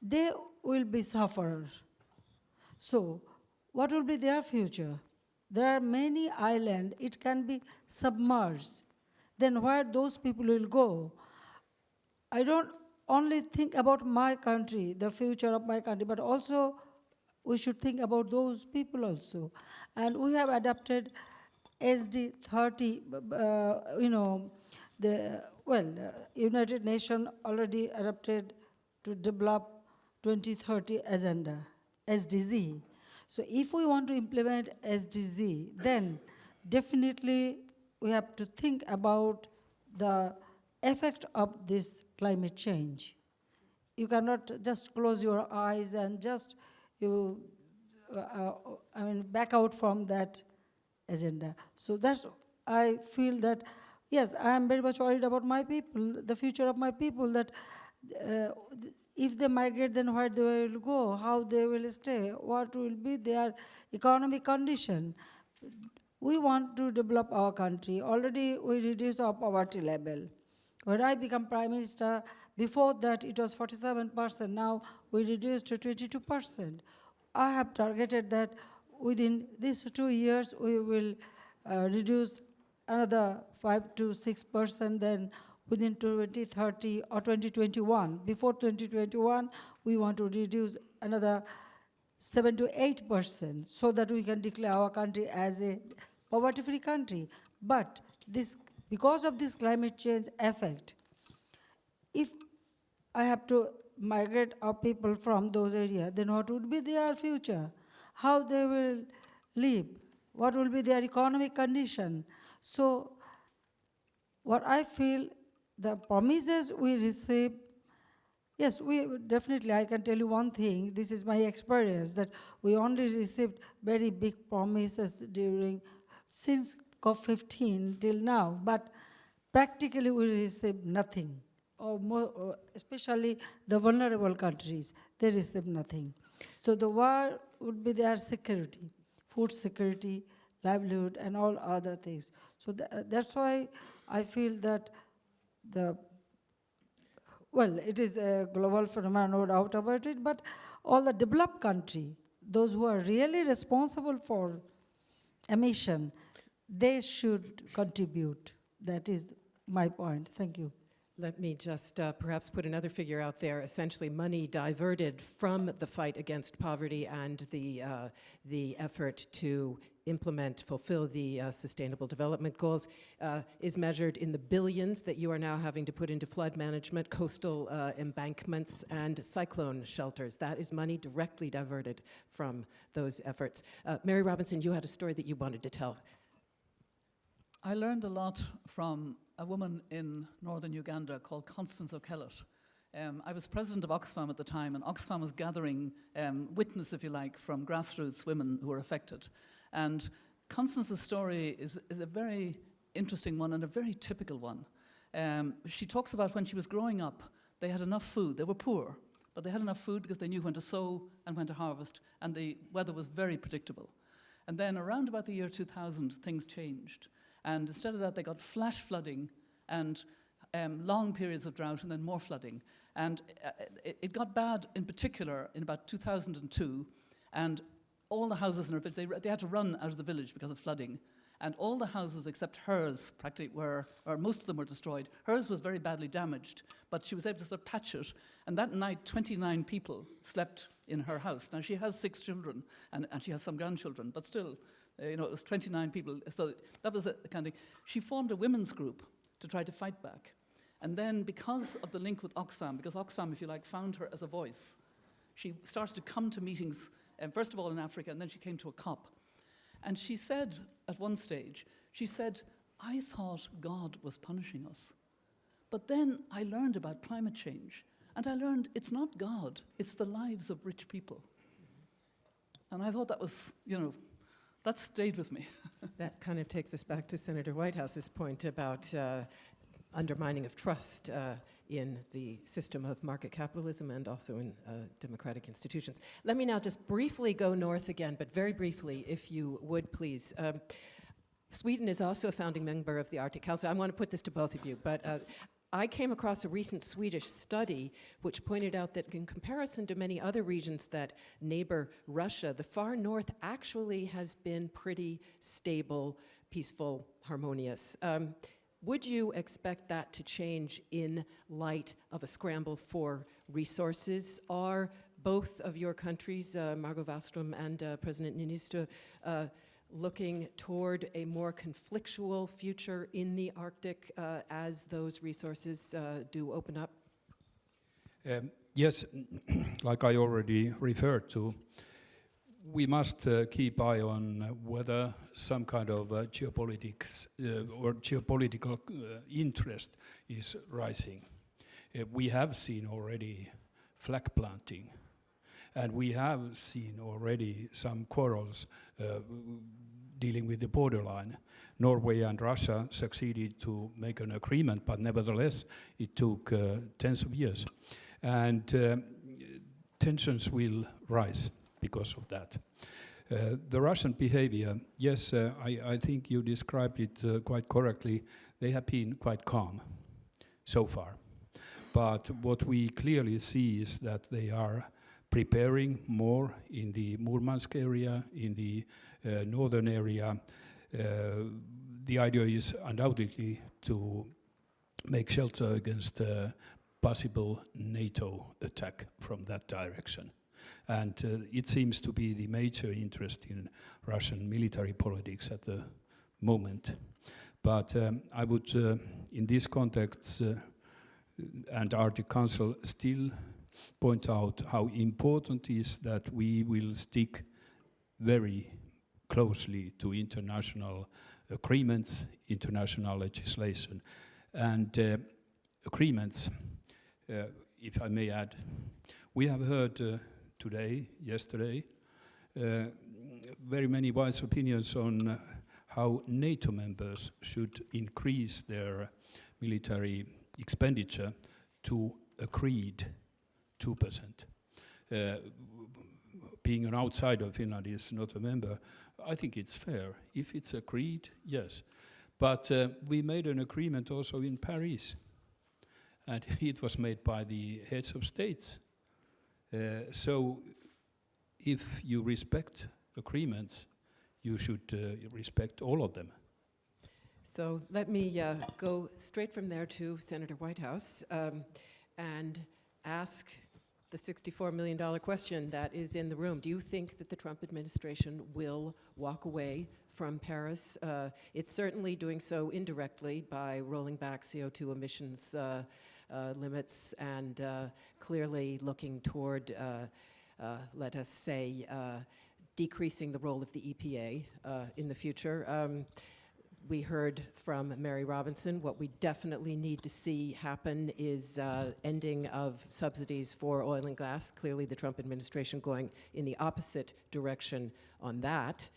they will be sufferers. So what will be their future? There are many islands, it can be submerged. Then where those people will go? I don't only think about my country, the future of my country, but also we should think about those people also. And we have adapted SD 30, United Nations already adapted to develop 2030 agenda, SDG. So if we want to implement SDG, then definitely we have to think about the effect of this climate change. You cannot just close your eyes and just back out from that agenda. So that's, I feel that, yes, I am very much worried about my people, the future of my people, that if they migrate, then where they will go, how they will stay, what will be their economic condition. We want to develop our country. Already we reduced our poverty level. When I became Prime Minister, before that it was 47%, now we reduced to 22%. I have targeted that within these 2 years we will reduce another 5 to 6%, then within 2030 or 2021. Before 2021, we want to reduce another 7 to 8% so that we can declare our country as a poverty-free country. But this, because of this climate change effect, if I have to migrate our people from those areas, then what would be their future? How they will live? What will be their economic condition? So what I feel, the promises we receive, yes, we definitely, I can tell you one thing, this is my experience, that we only received very big promises since COP15 till now, but practically we received nothing, or especially the vulnerable countries, they received nothing. So the war would be their security, food security, livelihood, and all other things. So that's why I feel that it is a global phenomenon, no doubt about it, but all the developed countries, those who are really responsible for emission, they should contribute. That is my point. Thank you. Let me just perhaps put another figure out there. Essentially, money diverted from the fight against poverty and the effort to fulfill the Sustainable Development Goals is measured in the billions that you are now having to put into flood management, coastal embankments, and cyclone shelters. That is money directly diverted from those efforts. Mary Robinson, you had a story that you wanted to tell. I learned a lot from a woman in northern Uganda called Constance O'Kellett. I was president of Oxfam at the time, and Oxfam was gathering witness, if you like, from grassroots women who were affected. And Constance's story is a very interesting one and a very typical one. She talks about when she was growing up, they had enough food. They were poor, but they had enough food because they knew when to sow and when to harvest, and the weather was very predictable. And then around about the year 2000, things changed. And instead of that, they got flash flooding and long periods of drought and then more flooding. And it got bad in particular in about 2002. And all the houses in her village, they had to run out of the village because of flooding. And all the houses except hers practically were, or most of them were destroyed. Hers was very badly damaged, but she was able to sort of patch it. And that night, 29 people slept in her house. Now, she has 6 children, and she has some grandchildren, but still, it was 29 people. So that was a kind of thing. She formed a women's group to try to fight back. And then because of the link with Oxfam, because Oxfam, if you like, found her as a voice, she started to come to meetings, first of all in Africa, and then she came to a COP. And she said at one stage, she said, I thought God was punishing us. But then I learned about climate change, and I learned it's not God, it's the lives of rich people. And I thought that was, that stayed with me. That kind of takes us back to Senator Whitehouse's point about undermining of trust in the system of market capitalism and also in democratic institutions. Let me now just briefly go north again, but very briefly, if you would please. Sweden is also a founding member of the Arctic Council. I want to put this to both of you, but I came across a recent Swedish study which pointed out that in comparison to many other regions that neighbor Russia, the far north actually has been pretty stable, peaceful, harmonious. Would you expect that to change in light of a scramble for resources? Are both of your countries, Margot Wallström and President Niinistö, looking toward a more conflictual future in the Arctic as those resources do open up? Yes, like I already referred to, we must keep eye on whether some kind of geopolitics or geopolitical interest is rising. We have seen already flag planting, and we have seen already some quarrels dealing with the borderline. Norway and Russia succeeded to make an agreement, but nevertheless, it took tens of years. And tensions will rise because of that. The Russian behavior, yes, I think you described it quite correctly. They have been quite calm so far. But what we clearly see is that they are preparing more in the Murmansk area, in the northern area. The idea is undoubtedly to make shelter against possible NATO attack from that direction. And it seems to be the major interest in Russian military politics at the moment. But I would, in this context, and Arctic Council still point out how important it is that we will stick very closely to international agreements, international legislation. And agreements, if I may add, we have heard today, yesterday, very many wise opinions on how NATO members should increase their military expenditure to agreed 2%. Being an outsider, Finland is not a member. I think it's fair. If it's agreed, yes. But we made an agreement also in Paris, and it was made by the heads of states. So if you respect agreements, you should respect all of them. So let me go straight from there to Senator Whitehouse and ask the $64 million question that is in the room. Do you think that the Trump administration will walk away from Paris? It's certainly doing so indirectly by rolling back CO2 emissions limits and clearly looking toward, let us say, decreasing the role of the EPA in the future. We heard from Mary Robinson, what we definitely need to see happen is ending of subsidies for oil and gas. Clearly the Trump administration going in the opposite direction on that.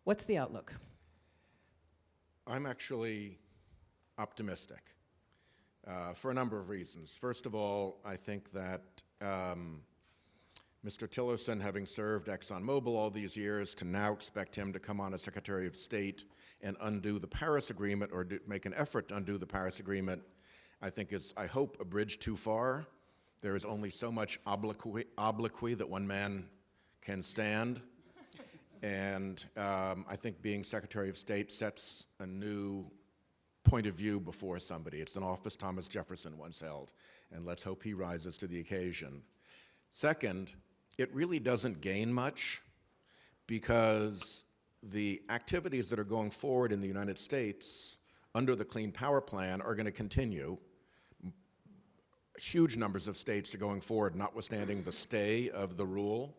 What's the outlook? I'm actually optimistic for a number of reasons. First of all, I think that Mr. Tillerson, having served ExxonMobil all these years, to now expect him to come on as Secretary of State and undo the Paris Agreement or make an effort to undo the Paris Agreement, I think is, I hope, a bridge too far. There is only so much obloquy that one man can stand. And I think being Secretary of State sets a new point of view before somebody. It's an office Thomas Jefferson once held, and let's hope he rises to the occasion. Second, it really doesn't gain much because the activities that are going forward in the United States under the Clean Power Plan are going to continue. Huge numbers of states are going forward, notwithstanding the stay of the rule.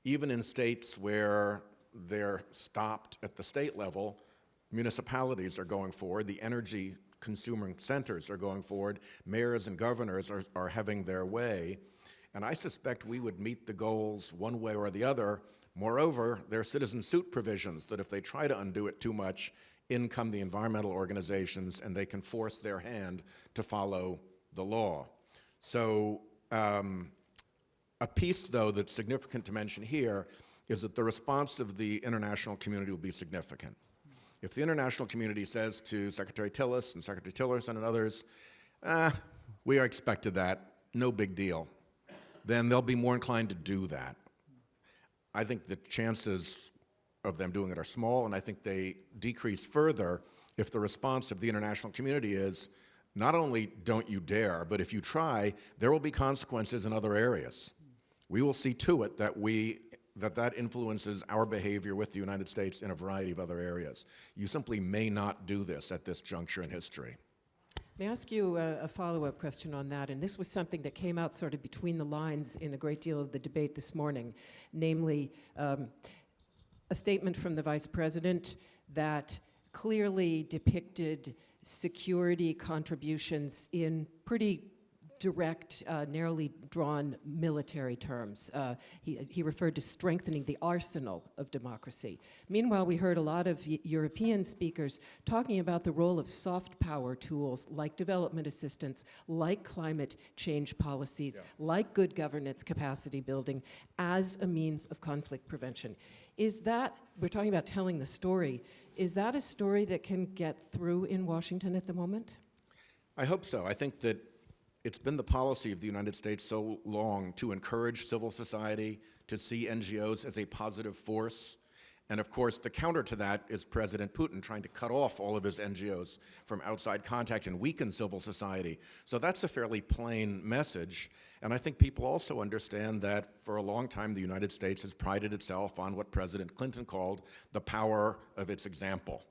Even in states where they're stopped at the state level, municipalities are going forward, the energy consuming centers are going forward, mayors and governors are having their way. And I suspect we would meet the goals one way or the other. Moreover, there are citizen suit provisions that if they try to undo it too much, in come the environmental organizations and they can force their hand to follow the law. So a piece, though, that's significant to mention here is that the response of the international community will be significant. If the international community says to Secretary Tillis and Secretary Tillerson and others, we expected that, no big deal, then they'll be more inclined to do that. I think the chances of them doing it are small, and I think they decrease further if the response of the international community is, not only don't you dare, but if you try, there will be consequences in other areas. We will see to it that that influences our behavior with the United States in a variety of other areas. You simply may not do this at this juncture in history. May I ask you a follow-up question on that? And this was something that came out sort of between the lines in a great deal of the debate this morning, namely a statement from the Vice President that clearly depicted security contributions in pretty direct, narrowly drawn military terms. He referred to strengthening the arsenal of democracy. Meanwhile, we heard a lot of European speakers talking about the role of soft power tools like development assistance, like climate change policies, like good governance capacity building as a means of conflict prevention. Is that, we're talking about telling the story, is that a story that can get through in Washington at the moment? I hope so. I think that it's been the policy of the United States so long to encourage civil society, to see NGOs as a positive force. And of course, the counter to that is President Putin trying to cut off all of his NGOs from outside contact and weaken civil society. So that's a fairly plain message. And I think people also understand that for a long time, the United States has prided itself on what President Clinton called the power of its example.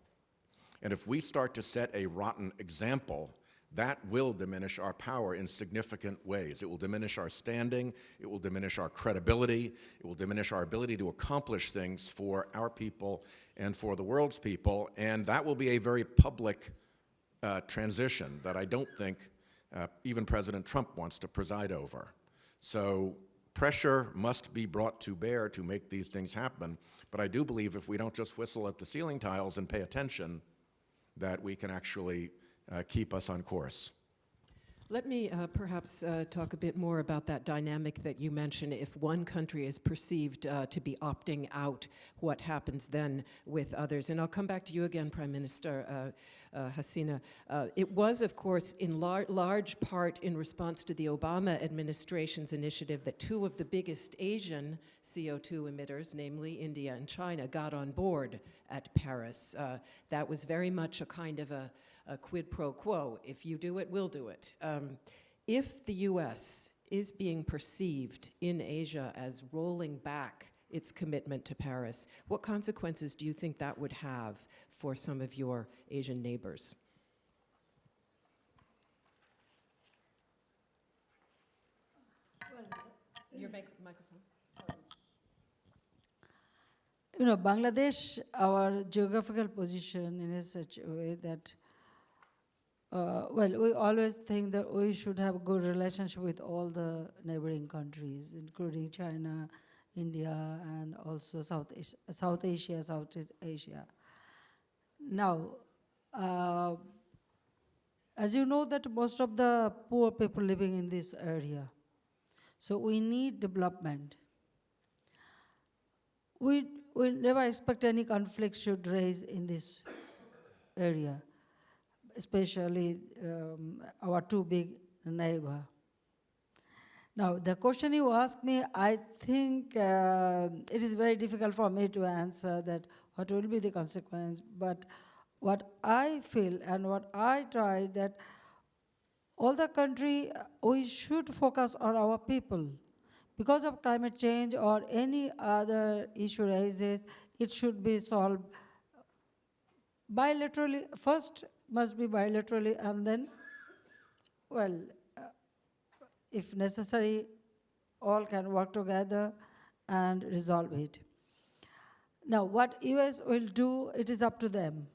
And if we start to set a rotten example, that will diminish our power in significant ways. It will diminish our standing, it will diminish our credibility, it will diminish our ability to accomplish things for our people and for the world's people, and that will be a very public transition that I don't think even President Trump wants to preside over. So pressure must be brought to bear to make these things happen, but I do believe if we don't just whistle at the ceiling tiles and pay attention, that we can actually keep us on course. Let me perhaps talk a bit more about that dynamic that you mentioned. If one country is perceived to be opting out, what happens then with others? And I'll come back to you again, Prime Minister Hasina. It was, of course, in large part in response to the Obama administration's initiative that two of the biggest Asian CO2 emitters, namely India and China, got on board at Paris. That was very much a kind of a quid pro quo. If you do it, we'll do it. If the US is being perceived in Asia as rolling back its commitment to Paris, what consequences do you think that would have for some of your Asian neighbors? Your microphone. Sorry. You know, Bangladesh, our geographical position in such a way that well, we always think that we should have a good relationship with all the neighboring countries, including China, India, and also South Asia, Southeast Asia. Now, as you know that most of the poor people living in this area, so we need development. We never expect any conflict should rise in this area, especially our two big neighbor. Now, the question you asked me, I think it is very difficult for me to answer that what will be the consequence, but what I feel and what I try that all the country, we should focus on our people. Because of climate change or any other issue rises, it should be solved bilaterally. First must be bilaterally, and then, well, if necessary, all can work together and resolve it. Now, what US will do, it is up to them.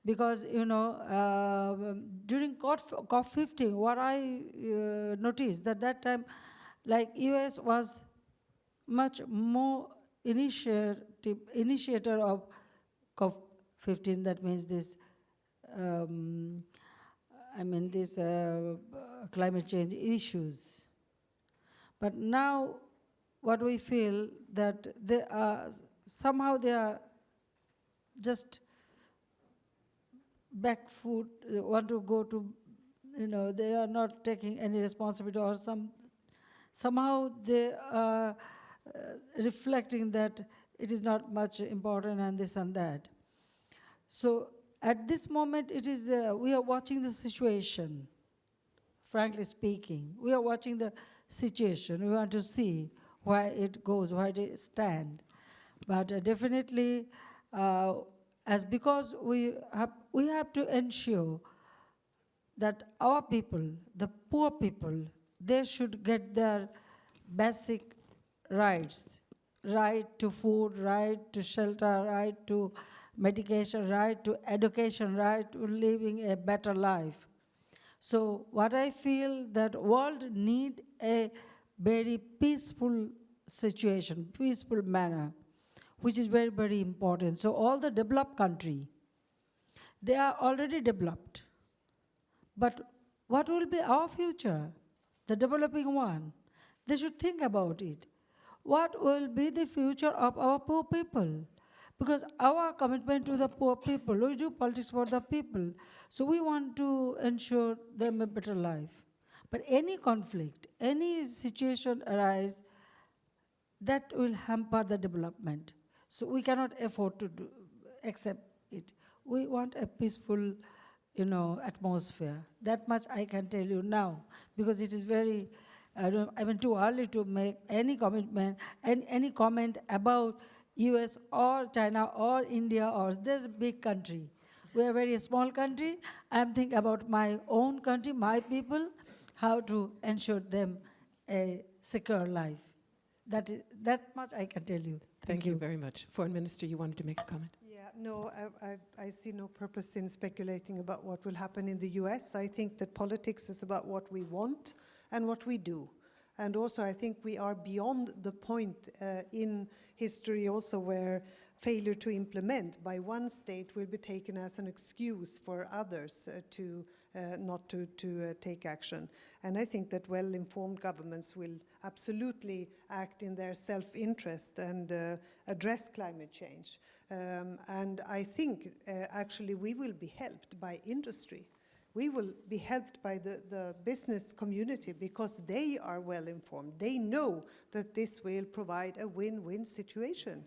Because, you know, during COP15, what I noticed that time, like US was much more initiator of COP15, that means this, these climate change issues. But now what we feel that they are, somehow they are just back foot, want to go to, they are not taking any responsibility, or somehow they are reflecting that it is not much important and this and that. So at this moment, it is we are watching the situation. Frankly speaking, we are watching the situation. We want to see where it goes, where it stands. But definitely, because we have to ensure that our people, the poor people, they should get their basic rights, right to food, right to shelter, right to medication, right to education, right to living a better life. So what I feel that world need a very peaceful situation, peaceful manner, which is very, very important. So all the developed country, they are already developed. But what will be our future, the developing one? They should think about it. What will be the future of our poor people? Because our commitment to the poor people, we do politics for the people. So we want to ensure them a better life. But any conflict, any situation arise, that will hamper the development. So we cannot afford to accept it. We want a peaceful, atmosphere. That much I can tell you now, because it is very, too early to make any commitment, any comment about US or China or India, or there's a big country. We are a very small country. I'm thinking about my own country, my people, how to ensure them a secure life. That much I can tell you. Thank you very much. Foreign Minister, you wanted to make a comment? Yeah, no, I see no purpose in speculating about what will happen in the US. I think that politics is about what we want and what we do. And also, I think we are beyond the point in history also where failure to implement by one state will be taken as an excuse for others to not to take action. And I think that well-informed governments will absolutely act in their self-interest and address climate change. And I think actually we will be helped by industry. We will be helped by the business community because they are well informed. They know that this will provide a win-win situation,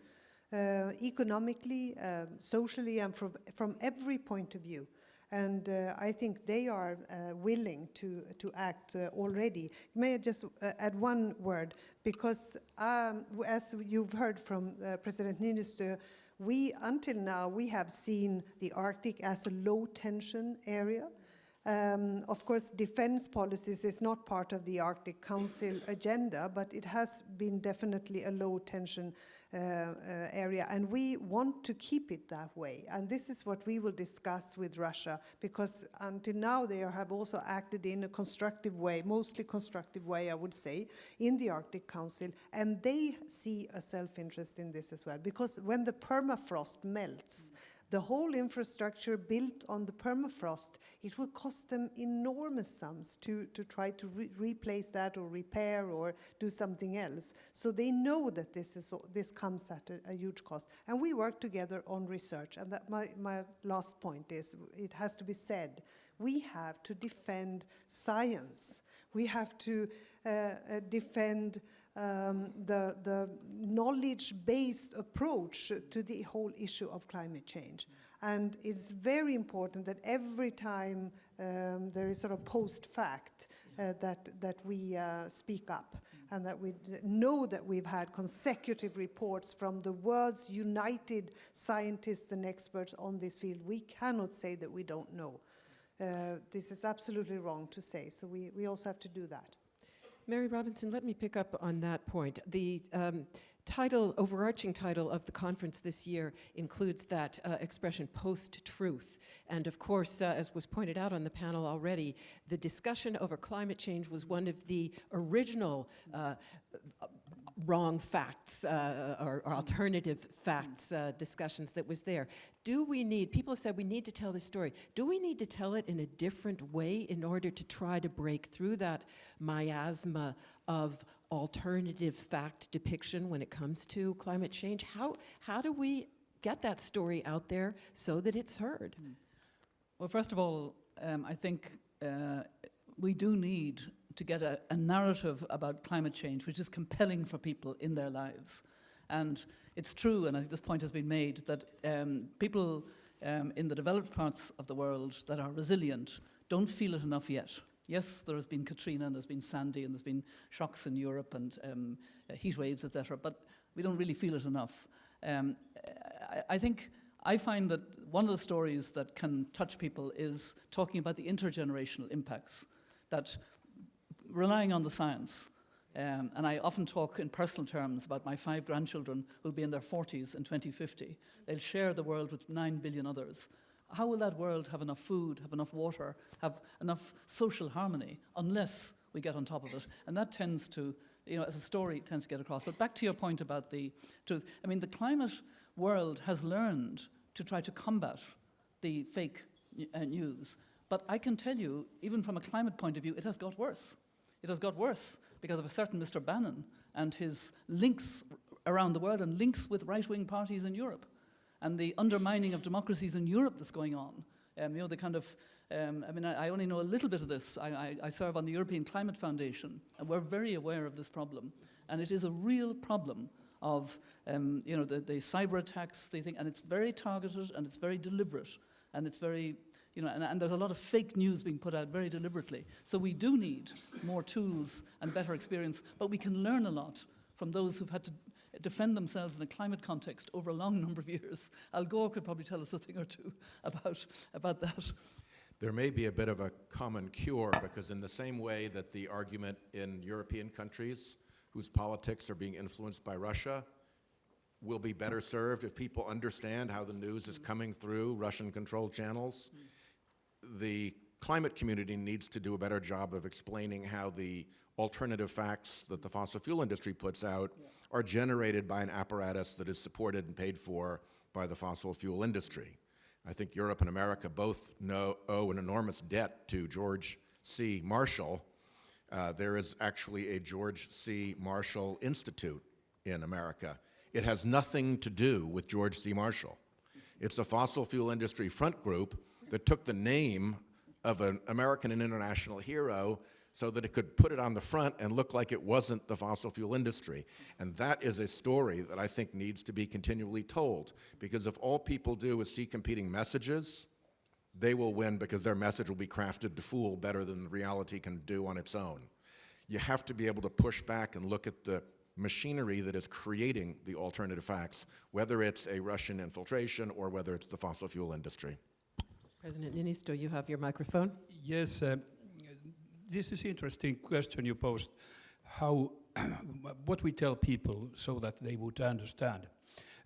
economically, socially, and from every point of view. And I think they are willing to act already. May I just add one word? Because as you've heard from President Niinistö, until now, we have seen the Arctic as a low-tension area. Of course, defense policies is not part of the Arctic Council agenda, but it has been definitely a low-tension area, and we want to keep it that way. And this is what we will discuss with Russia, because until now they have also acted in a constructive way, mostly constructive way, I would say, in the Arctic Council, and they see a self-interest in this as well, because when the permafrost melts, the whole infrastructure built on the permafrost, it will cost them enormous sums to try to replace that or repair or do something else. So they know that this comes at a huge cost. And we work together on research. And that my last point is, it has to be said, we have to defend science. We have to defend the knowledge-based approach to the whole issue of climate change. And it's very important that every time there is sort of post-fact that we speak up, and that we know that we've had consecutive reports from the world's united scientists and experts on this field. We cannot say that we don't know. This is absolutely wrong to say, so we also have to do that. Mary Robinson, let me pick up on that point. The overarching title of the conference this year includes that expression, post-truth. And of course, as was pointed out on the panel already, the discussion over climate change was one of the original wrong facts or alternative facts discussions that was there. People said we need to tell this story. Do we need to tell it in a different way in order to try to break through that miasma of alternative fact depiction when it comes to climate change? How do we get that story out there so that it's heard? Well, first of all, I think we do need to get a narrative about climate change which is compelling for people in their lives. And it's true, and I think this point has been made, that people in the developed parts of the world that are resilient don't feel it enough yet. Yes, there has been Katrina, and there's been Sandy, and there's been shocks in Europe, and heat waves, etc., but we don't really feel it enough. I find that one of the stories that can touch people is talking about the intergenerational impacts, that relying on the science. And I often talk in personal terms about my 5 grandchildren who will be in their 40s in 2050. They'll share the world with 9 billion others. How will that world have enough food, have enough water, have enough social harmony, unless we get on top of it? And that tends to, as a story, tends to get across. But back to your point about the truth. I mean, the climate world has learned to try to combat the fake news. But I can tell you, even from a climate point of view, it has got worse. It has got worse because of a certain Mr. Bannon and his links around the world and links with right-wing parties in Europe, and the undermining of democracies in Europe that's going on. The kind of, I only know a little bit of this. I serve on the European Climate Foundation, and we're very aware of this problem. And it is a real problem of, the cyber attacks, they think, and it's very targeted and it's very deliberate, and it's very, and there's a lot of fake news being put out very deliberately. So we do need more tools and better experience, but we can learn a lot from those who've had to defend themselves in a climate context over a long number of years. Al Gore could probably tell us a thing or two about that. There may be a bit of a common cure, because in the same way that the argument in European countries whose politics are being influenced by Russia will be better served if people understand how the news is coming through Russian-controlled channels. The climate community needs to do a better job of explaining how the alternative facts that the fossil fuel industry puts out are generated by an apparatus that is supported and paid for by the fossil fuel industry. I think Europe and America both owe an enormous debt to George C. Marshall. There is actually a George C. Marshall Institute in America. It has nothing to do with George C. Marshall. It's a fossil fuel industry front group that took the name of an American and international hero so that it could put it on the front and look like it wasn't the fossil fuel industry. And that is a story that I think needs to be continually told, because if all people do is see competing messages, they will win, because their message will be crafted to fool better than reality can do on its own. You have to be able to push back and look at the machinery that is creating the alternative facts, whether it's a Russian infiltration or whether it's the fossil fuel industry. President Niinistö, you have your microphone. Yes, this is an interesting question you posed. How, what we tell people so that they would understand.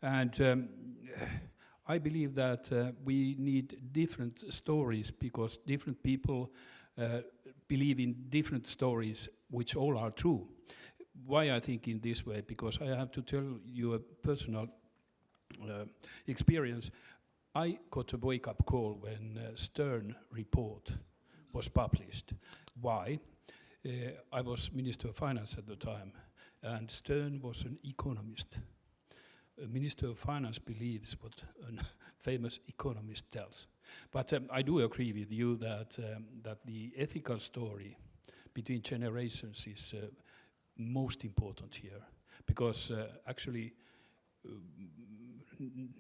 And I believe that we need different stories, because different people believe in different stories, which all are true. Why I think in this way? Because I have to tell you a personal experience. I got a wake-up call when Stern report was published. Why? I was Minister of Finance at the time, and Stern was an economist. A Minister of Finance believes what a famous economist tells. But I do agree with you that the ethical story between generations is most important here, because actually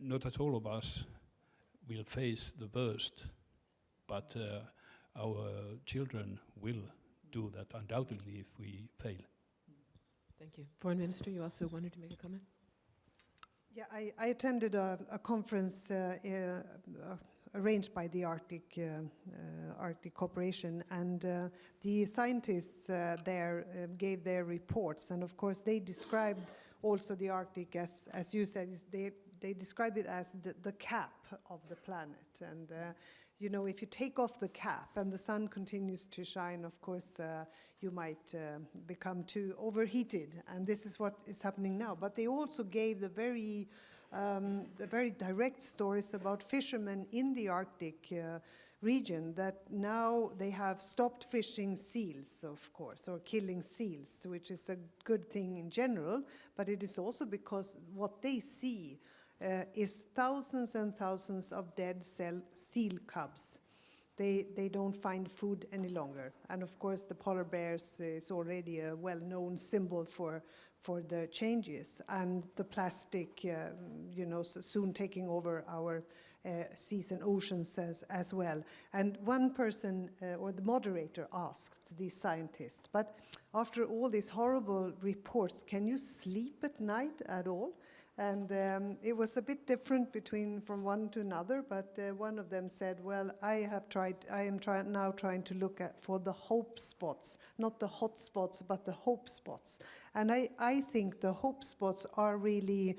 not at all of us will face the worst, but our children will do that undoubtedly if we fail. Thank you. Foreign Minister, you also wanted to make a comment? Yeah, I attended a conference arranged by the Arctic Cooperation, and the scientists there gave their reports, and of course they described also the Arctic as you said, they describe it as the cap of the planet, and if you take off the cap and the sun continues to shine, of course you might become too overheated, and this is what is happening now. But they also gave the very direct stories about fishermen in the Arctic region, that now they have stopped fishing seals, of course, or killing seals, which is a good thing in general, but it is also because what they see is thousands and thousands of dead seal cubs. they don't find food any longer. And of course, the polar bears is already a well-known symbol for the changes, and the plastic, soon taking over our seas and oceans as well. And one person, or the moderator, asked these scientists, but after all these horrible reports, can you sleep at night at all? And it was a bit different from one to another, but one of them said, well, I am now trying to look for the hope spots, not the hot spots, but the hope spots. And I think the hope spots are really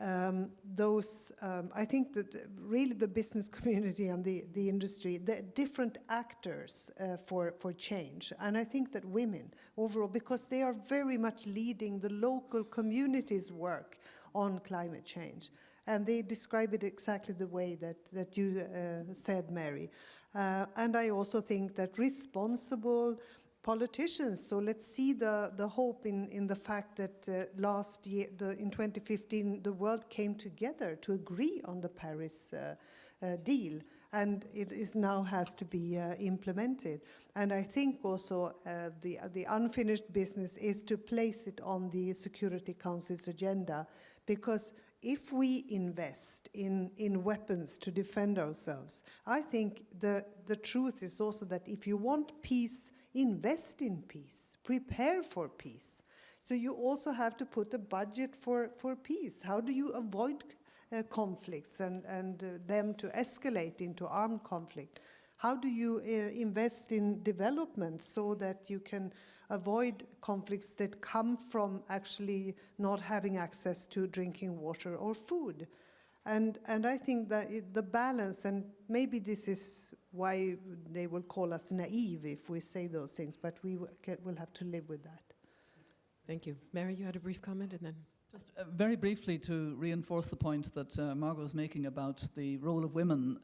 I think that really the business community and the industry, the different actors for change. And I think that women overall, because they are very much leading the local communities' work on climate change. And they describe it exactly the way that you said, Mary. And I also think that responsible politicians, so let's see the hope in the fact that last year, in 2015, the world came together to agree on the Paris deal, and it now has to be implemented. And I think also the unfinished business is to place it on the Security Council's agenda, because if we invest in weapons to defend ourselves, I think the truth is also that if you want peace, invest in peace, prepare for peace. So you also have to put a budget for peace. How do you avoid conflicts and them to escalate into armed conflict? How do you invest in development so that you can avoid conflicts that come from actually not having access to drinking water or food? And I think that the balance, and maybe this is why they will call us naive if we say those things, but we will have to live with that. Thank you. Mary, you had a brief comment, and then... Just very briefly to reinforce the point that Margot was making about the role of women,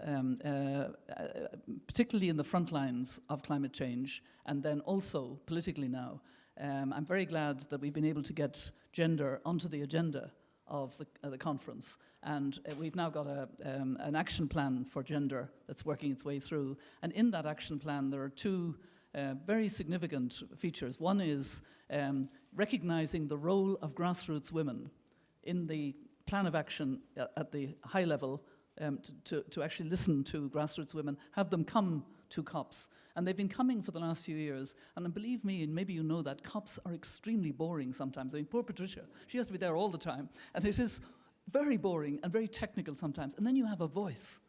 particularly in the front lines of climate change, and then also politically now. I'm very glad that we've been able to get gender onto the agenda of the conference, and we've now got an action plan for gender that's working its way through. And in that action plan, there are two very significant features. One is recognizing the role of grassroots women in the plan of action at the high level, to actually listen to grassroots women, have them come to COPs. And they've been coming for the last few years. And believe me, and maybe you know that, COPs are extremely boring sometimes. I mean, poor Patricia, she has to be there all the time. And it is very boring and very technical sometimes. And then you have a voice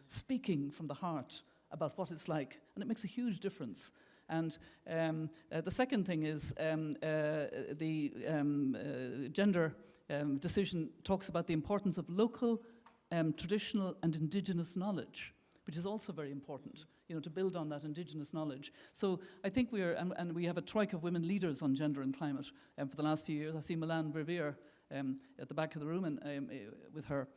speaking from the heart about what it's like. And it makes a huge difference. And the second thing is the gender decision talks about the importance of local, traditional and indigenous knowledge, which is also very important, to build on that indigenous knowledge. So I think and we have a troika of women leaders on gender and climate for the last few years. I see Melinda Verveer at the back of the room and with her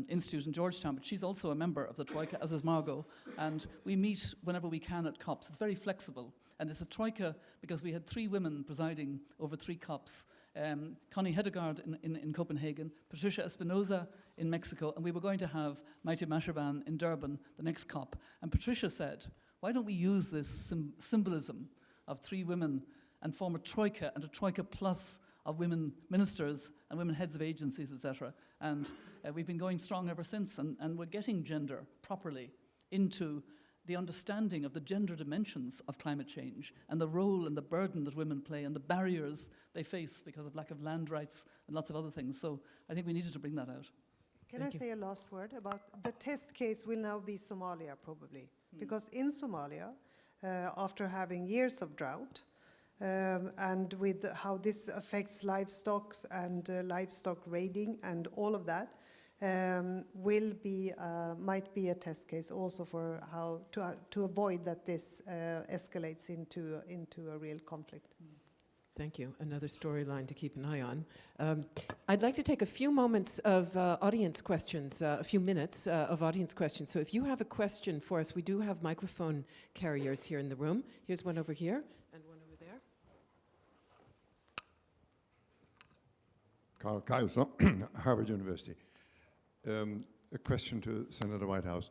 institute in Georgetown, but she's also a member of the Troika, as is Margot, and we meet whenever we can at COPs. It's very flexible, and it's a Troika because we had 3 women presiding over 3 COPs. Connie Hedegaard in Copenhagen, Patricia Espinosa in Mexico, and we were going to have Maite Mascherban in Durban, the next COP. And Patricia said, why don't we use this symbolism of 3 women and form a Troika and a Troika plus of women ministers and women heads of agencies, etc. And we've been going strong ever since, and we're getting gender properly into the understanding of the gender dimensions of climate change and the role and the burden that women play and the barriers they face because of lack of land rights and lots of other things. So I think we needed to bring that out. Can I say a last word about the test case will now be Somalia, probably. Because in Somalia, after having years of drought, and with how this affects livestock and livestock raiding and all of that, might be a test case also for how to avoid that this escalates into a real conflict. Thank you. Another storyline to keep an eye on. I'd like to take a few moments of audience questions, a few minutes of audience questions. So if you have a question for us, we do have microphone carriers here in the room. Here's one over here and one over there. Carl Kaiser, Harvard University. A question to Senator Whitehouse.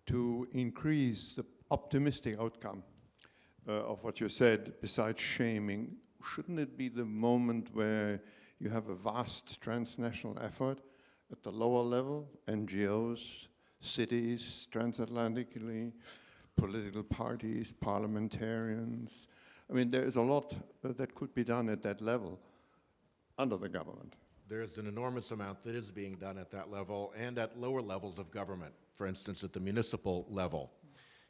To increase the optimistic outcome of what you said, besides shaming, shouldn't it be the moment where you have a vast transnational effort at the lower level, NGOs, cities, transatlantically, political parties, parliamentarians? I mean, there is a lot that could be done at that level under the government. There's an enormous amount that is being done at that level and at lower levels of government, for instance, at the municipal level.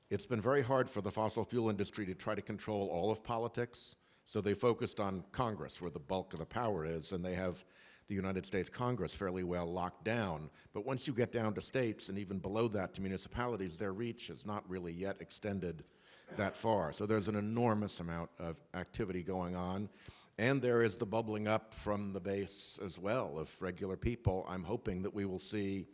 It's been very hard for the fossil fuel industry to try to control all of politics, so they focused on Congress, where the bulk of the power is, and they have the United States Congress fairly well locked down. But once you get down to states, and even below that to municipalities, their reach is not really yet extended that far. So there's an enormous amount of activity going on. And there is the bubbling up from the base as well of regular people. I'm hoping that we will see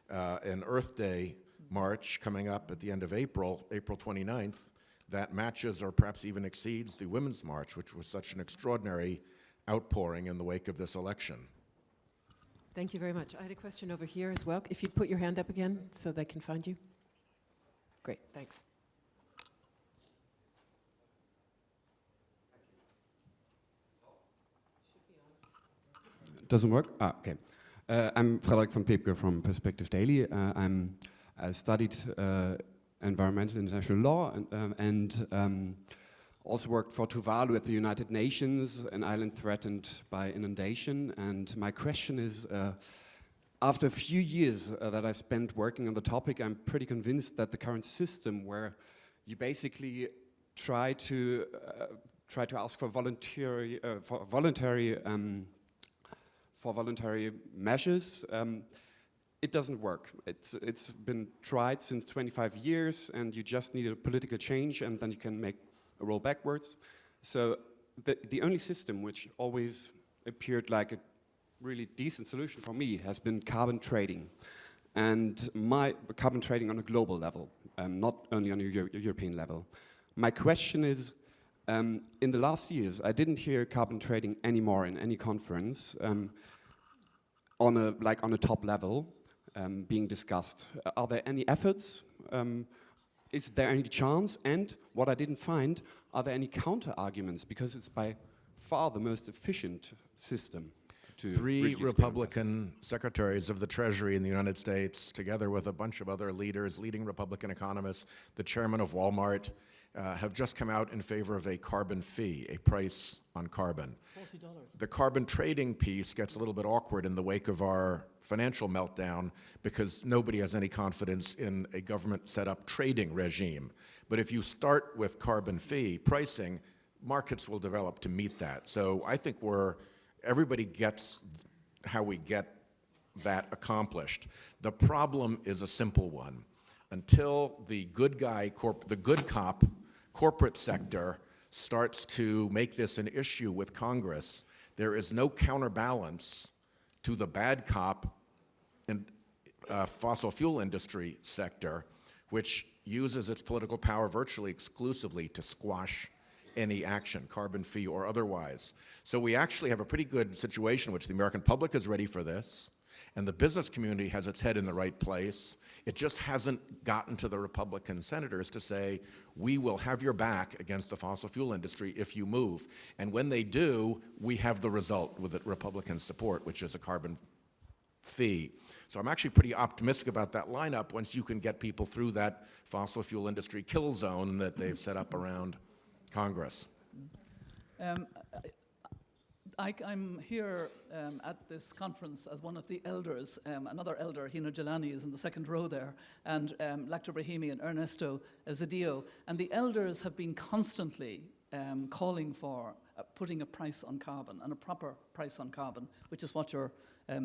an Earth Day march coming up at the end of April, April 29th, that matches or perhaps even exceeds the Women's March, which was such an extraordinary outpouring in the wake of this election. Thank you very much. I had a question over here as well. If you'd put your hand up again so they can find you. Great, thanks. Doesn't work? Ah, okay. I'm Frederik van Peepke from Perspective Daily. I studied environmental international law and also worked for Tuvalu at the United Nations, an island threatened by inundation. And my question is, after a few years that I spent working on the topic, I'm pretty convinced that the current system, where you basically try to ask for voluntary measures, it doesn't work. It's been tried since 25 years, and you just need a political change, and then you can make a roll backwards. So the only system which always appeared like a really decent solution for me has been carbon trading, and my carbon trading on a global level, not only on a European level. My question is, in the last years, I didn't hear carbon trading anymore in any conference on a top level being discussed. Are there any efforts? Is there any chance? And what I didn't find, are there any counter arguments? Because it's by far the most efficient system to Three Republican secretaries of the Treasury in the United States, together with a bunch of other leaders, leading Republican economists, the chairman of Walmart, have just come out in favor of a carbon fee, a price on carbon. $40. The carbon trading piece gets a little bit awkward in the wake of our financial meltdown because nobody has any confidence in a government set up trading regime. But if you start with carbon fee pricing, markets will develop to meet that. So I think everybody gets how we get that accomplished. The problem is a simple one. Until the good cop corporate sector starts to make this an issue with Congress, there is no counterbalance to the bad cop and fossil fuel industry sector, which uses its political power virtually exclusively to squash any action, carbon fee or otherwise. So we actually have a pretty good situation in which the American public is ready for this, and the business community has its head in the right place. It just hasn't gotten to the Republican senators to say, we will have your back against the fossil fuel industry if you move. And when they do, we have the result with the Republican support, which is a carbon fee. So I'm actually pretty optimistic about that lineup once you can get people through that fossil fuel industry kill zone that they've set up around Congress. I'm here at this conference as one of the elders. Another elder, Hino Jelani, is in the second row there, and Lacto Brahimi and Ernesto Zedillo. And the elders have been constantly calling for putting a price on carbon, and a proper price on carbon, which is what your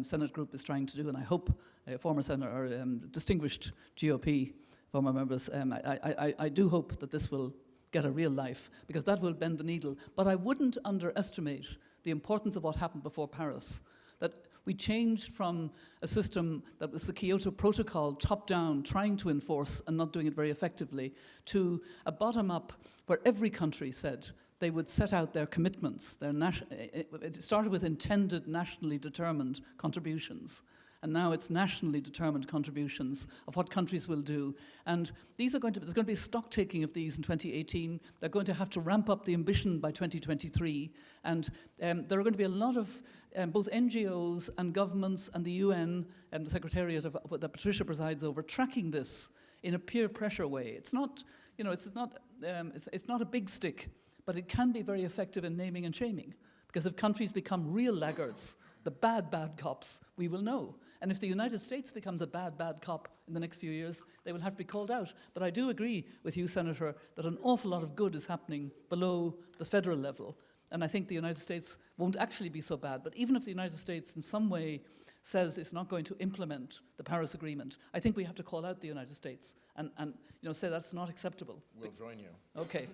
Senate group is trying to do. And I hope former Senator, or distinguished GOP former members, I do hope that this will get a real life, because that will bend the needle. But I wouldn't underestimate the importance of what happened before Paris, that we changed from a system that was the Kyoto Protocol, top-down, trying to enforce and not doing it very effectively, to a bottom-up where every country said they would set out their commitments. It started with intended nationally determined contributions. and now it's nationally determined contributions of what countries will do. And these are there's going to be stock taking of these in 2018. They're going to have to ramp up the ambition by 2023. And there are going to be a lot of both NGOs and governments and the UN and the Secretariat that Patricia presides over tracking this in a peer pressure way. It's not, you know, it's not a big stick, but it can be very effective in naming and shaming. Because if countries become real laggards, the bad cops, we will know. And if the United States becomes a bad cop in the next few years, they will have to be called out. But I do agree with you, Senator, that an awful lot of good is happening below the federal level. And I think the United States won't actually be so bad. But even if the United States in some way says it's not going to implement the Paris Agreement, I think we have to call out the United States and you know, say that's not acceptable. We'll join you. Okay.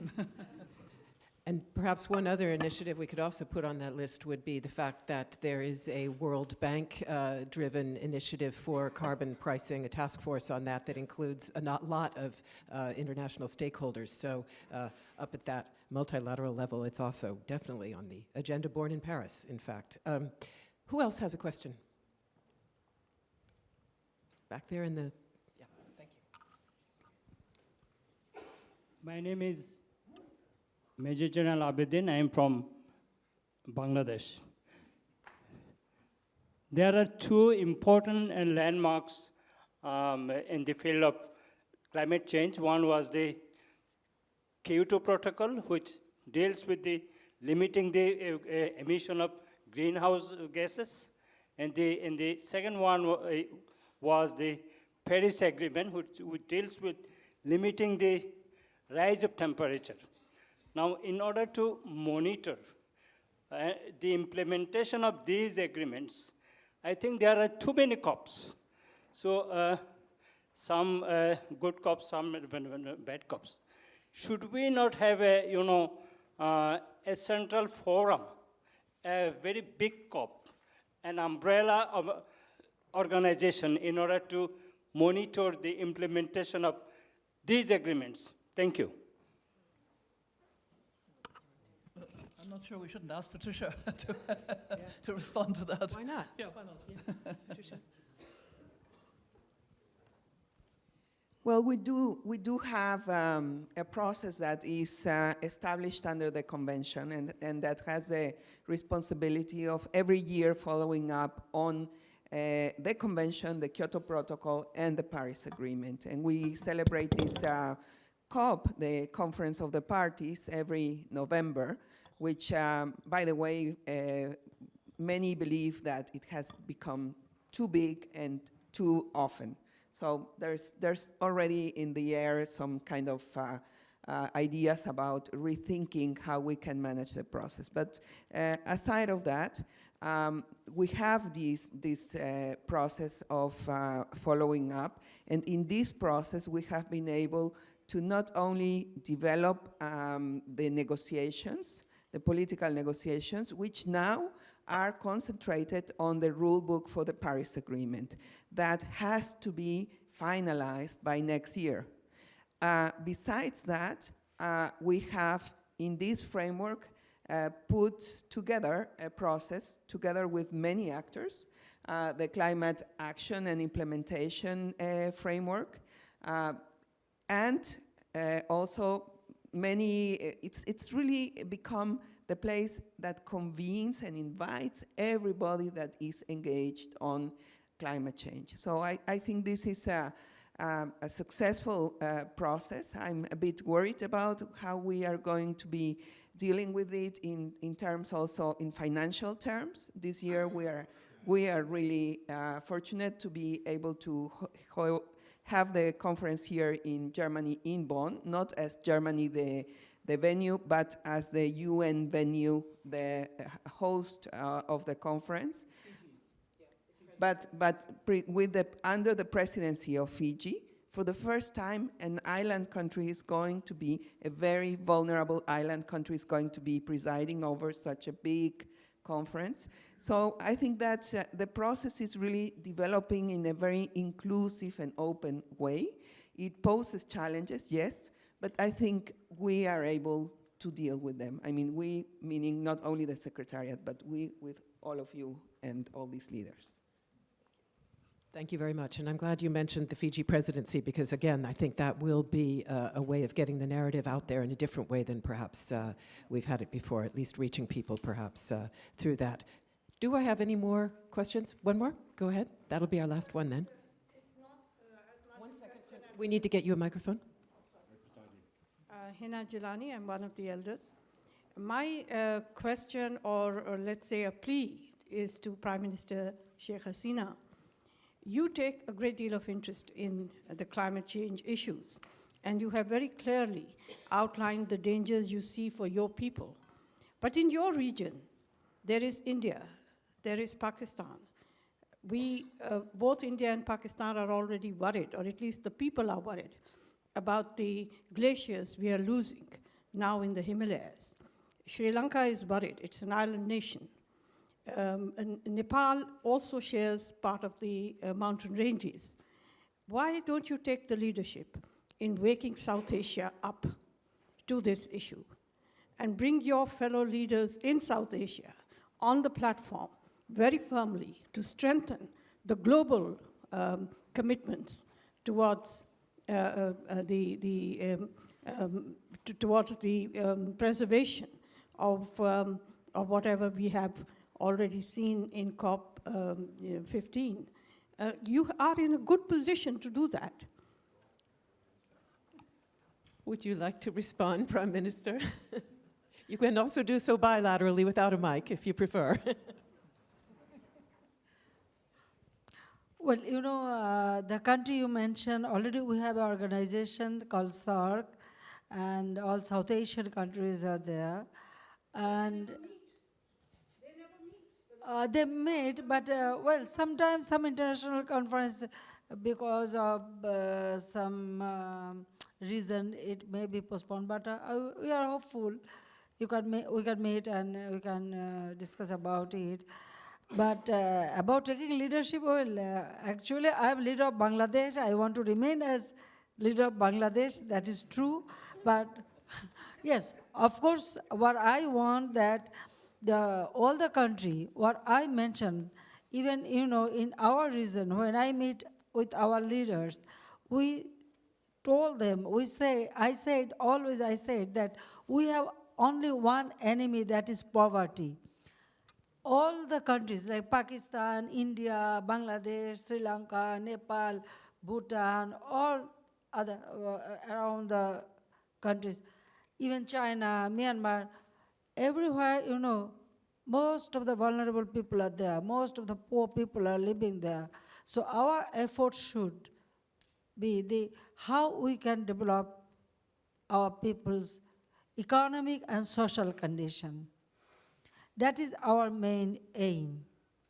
And perhaps one other initiative we could also put on that list would be the fact that there is a World Bank-driven initiative for carbon pricing, a task force on that includes a lot of international stakeholders. So up at that multilateral level, it's also definitely on the agenda, born in Paris, in fact. Who else has a question? Back there in the, yeah, thank you. My name is Major General Abedin. I am from Bangladesh. There are two important landmarks in the field of climate change. One was the Kyoto Protocol, which deals with the limiting the emission of greenhouse gases. And the second one was the Paris Agreement, which deals with limiting the rise of temperature. Now, in order to monitor the implementation of these agreements, I think there are too many cops. So some good cops, some bad cops. Should we not have a central forum, a very big cop, an umbrella of organization in order to monitor the implementation of these agreements? Thank you. I'm not sure we shouldn't ask Patricia to respond to that. Why not? Yeah, why not? Yeah. Patricia? Well, we do have a process that is established under the convention and that has a responsibility of every year following up on the convention, the Kyoto Protocol, and the Paris Agreement. And we celebrate this COP, the Conference of the Parties, every November, which, by the way, many believe that it has become too big and too often. So there's already in the air some kind of ideas about rethinking how we can manage the process. But aside of that, we have this process of following up. And in this process, we have been able to not only develop the negotiations, the political negotiations, which now are concentrated on the rule book for the Paris Agreement that has to be finalized by next year. Besides that, we have in this framework put together a process together with many actors, the Climate Action and Implementation Framework, and also many, it's really become the place that convenes and invites everybody that is engaged on climate change. So I think this is a successful process. I'm a bit worried about how we are going to be dealing with it in terms also in financial terms. This year we are really fortunate to be able to have the conference here in Germany, in Bonn, not as Germany the venue, but as the UN venue, the host of the conference. But under the presidency of Fiji, for the first time, an island country is going to be, a very vulnerable island country is going to be presiding over such a big conference. So I think that the process is really developing in a very inclusive and open way. It poses challenges, yes, but I think we are able to deal with them. I mean, we, meaning not only the Secretariat, but we with all of you and all these leaders. Thank you very much, and I'm glad you mentioned the Fiji presidency because, again, I think that will be a way of getting the narrative out there in a different way than perhaps we've had it before, at least reaching people perhaps through that. Do I have any more questions? One more? Go ahead. That'll be our last one then. One second. We need to get you a microphone. Hina Jilani, I'm one of the elders. My question, or let's say a plea, is to Prime Minister Sheikh Hasina. You take a great deal of interest in the climate change issues, and you have very clearly outlined the dangers you see for your people. But in your region, there is India, there is Pakistan. Both India and Pakistan are already worried, or at least the people are worried, about the glaciers we are losing now in the Himalayas. Sri Lanka is worried, it's an island nation. And Nepal also shares part of the mountain ranges. Why don't you take the leadership in waking South Asia up to this issue and bring your fellow leaders in South Asia on the platform very firmly to strengthen the global commitments towards the preservation of whatever we have already seen in COP 15. You are in a good position to do that. Would you like to respond, Prime Minister? You can also do so bilaterally without a mic, if you prefer. Well, you know, the country you mentioned, already we have an organization called SARC, and all South Asian countries are there. And they meet, but well, sometimes some international conference, because of some reason, it may be postponed. But we are hopeful. We can meet and we can discuss about it. But about taking leadership, well, actually, I am leader of Bangladesh. I want to remain as leader of Bangladesh. That is true. But yes, of course, what I want that all the country, what I mentioned, even, you know, in our region, when I meet with our leaders, we told them, I said that we have only one enemy, that is poverty. All the countries like Pakistan, India, Bangladesh, Sri Lanka, Nepal, Bhutan, all other around the countries, even China, Myanmar, everywhere, you know, most of the vulnerable people are there. Most of the poor people are living there. So our effort should be how we can develop our people's economic and social condition. That is our main aim.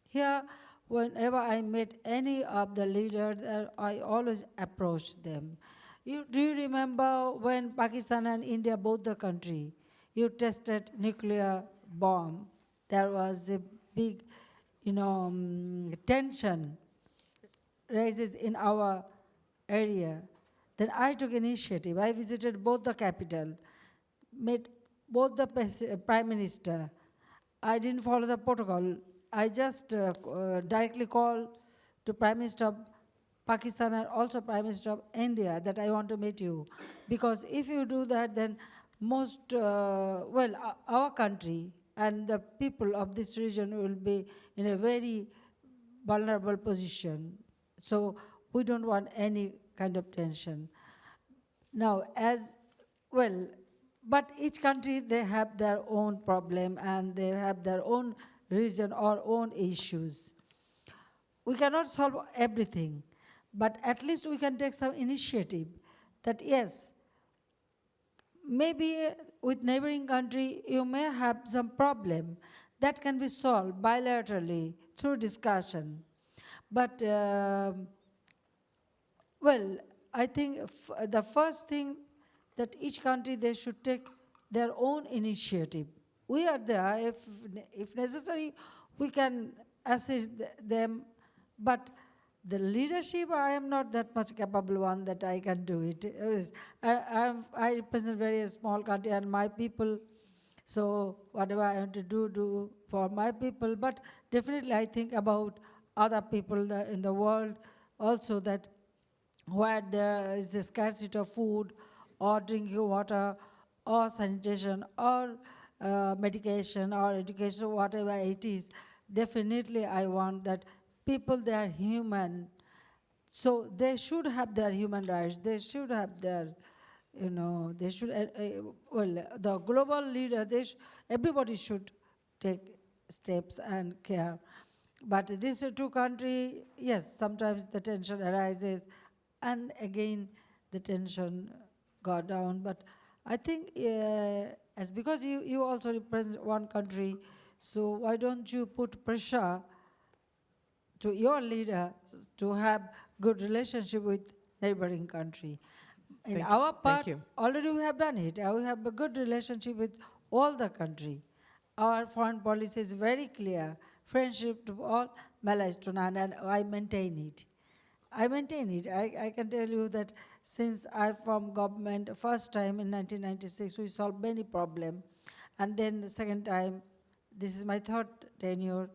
Here, whenever I met any of the leaders, I always approach them. Do you remember when Pakistan and India, both the country, you tested nuclear bomb? There was a big, you know, tension raises in our area. Then I took initiative. I visited both the capital, met both the prime minister. I didn't follow the protocol. I just directly called to Prime Minister of Pakistan and also Prime Minister of India that I want to meet you. Because if you do that, then our country and the people of this region will be in a very vulnerable position. So we don't want any kind of tension. Now, but each country, they have their own problem and they have their own region or own issues. We cannot solve everything, but at least we can take some initiative that, yes, maybe with neighboring country, you may have some problem that can be solved bilaterally through discussion. But, I think the first thing that each country, they should take their own initiative. We are there. If necessary, we can assist them. But the leadership, I am not that much capable one that I can do it. I represent a very small country and my people, so whatever I want to do for my people. But definitely I think about other people in the world, also that where there is a scarcity of food or drinking water or sanitation or medication or education, whatever it is, definitely I want that people, they are human. So they should have their human rights. They should have their, they should, the global leader, everybody should take steps and care. But these two countries, yes, sometimes the tension arises, and again the tension got down. But I think as because you also represent one country, so why don't you put pressure to your leader to have good relationship with neighboring country? In our part, already we have done it. We have a good relationship with all the country. Our foreign policy is very clear. Friendship to all, Malay to none, and I maintain it. I can tell you that since I formed government, first time in 1996, we solved many problems. And then the second time, this is my third tenure,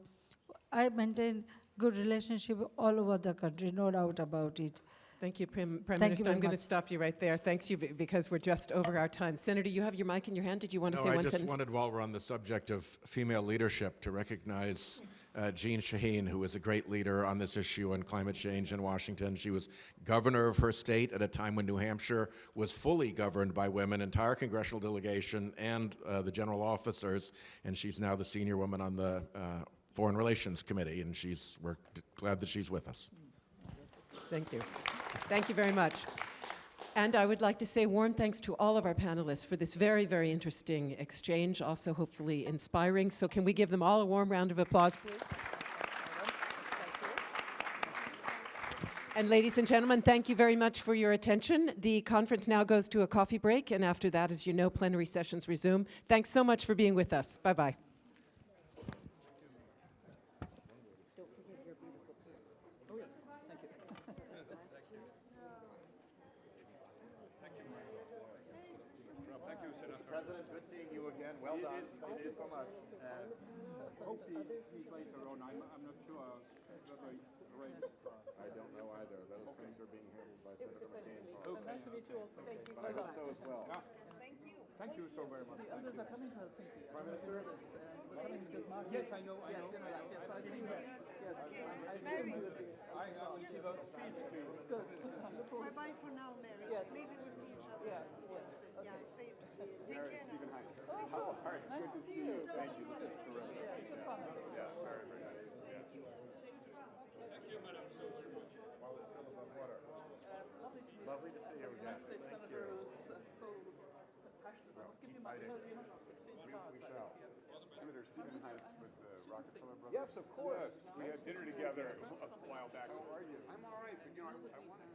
I maintain good relationship all over the country, no doubt about it. Thank you, Prime Minister. I'm going to stop you right there. Thanks you, because we're just over our time. Senator, you have your mic in your hand. Did you want to say one sentence? I just wanted, while we're on the subject of female leadership, to recognize Jean Shaheen, who is a great leader on this issue on climate change in Washington. She was governor of her state at a time when New Hampshire was fully governed by women, entire congressional delegation and the general officers, and she's now the senior woman on the Foreign Relations Committee, and we're glad that she's with us. Thank you. Thank you very much. And I would like to say warm thanks to all of our panelists for this very, very interesting exchange, also hopefully inspiring. So can we give them all a warm round of applause, please? And ladies and gentlemen, thank you very much for your attention. The conference now goes to a coffee break, and after that, as you know, plenary sessions resume. Thanks so much for being with us. Bye-bye. Well done. Thank you so much. Hopefully later on, I'm not sure whether it's arranged. I don't know either. Those things are being handled by Senator McCain's office. Okay. Nice to meet you also. Thank you so much. I hope so as well. Yeah. Thank you so very much. The others are coming to Helsinki. Prime Minister? We're coming because Margot. Yes, I know. Yes, I've seen her. Yes, I assume you would be. I will give a speech to you. Good. Bye-bye for now, Mary. Yes. Maybe we'll see each other. Yeah, yes. Okay. Take care. Stephen Hines. Oh, cool. Nice to see you. Thank you. This is terrific. Yeah, good fun. Yeah, very, very nice. Thank you, Madam. Lovely to see you again. Senator was so passionate. Let's give you my email. You must exchange cards. We shall. Senator Stephen Hines with the Rockefeller Brothers. Yes, of course. Yes, we had dinner together a while back. How are you? I'm all right. But, I want to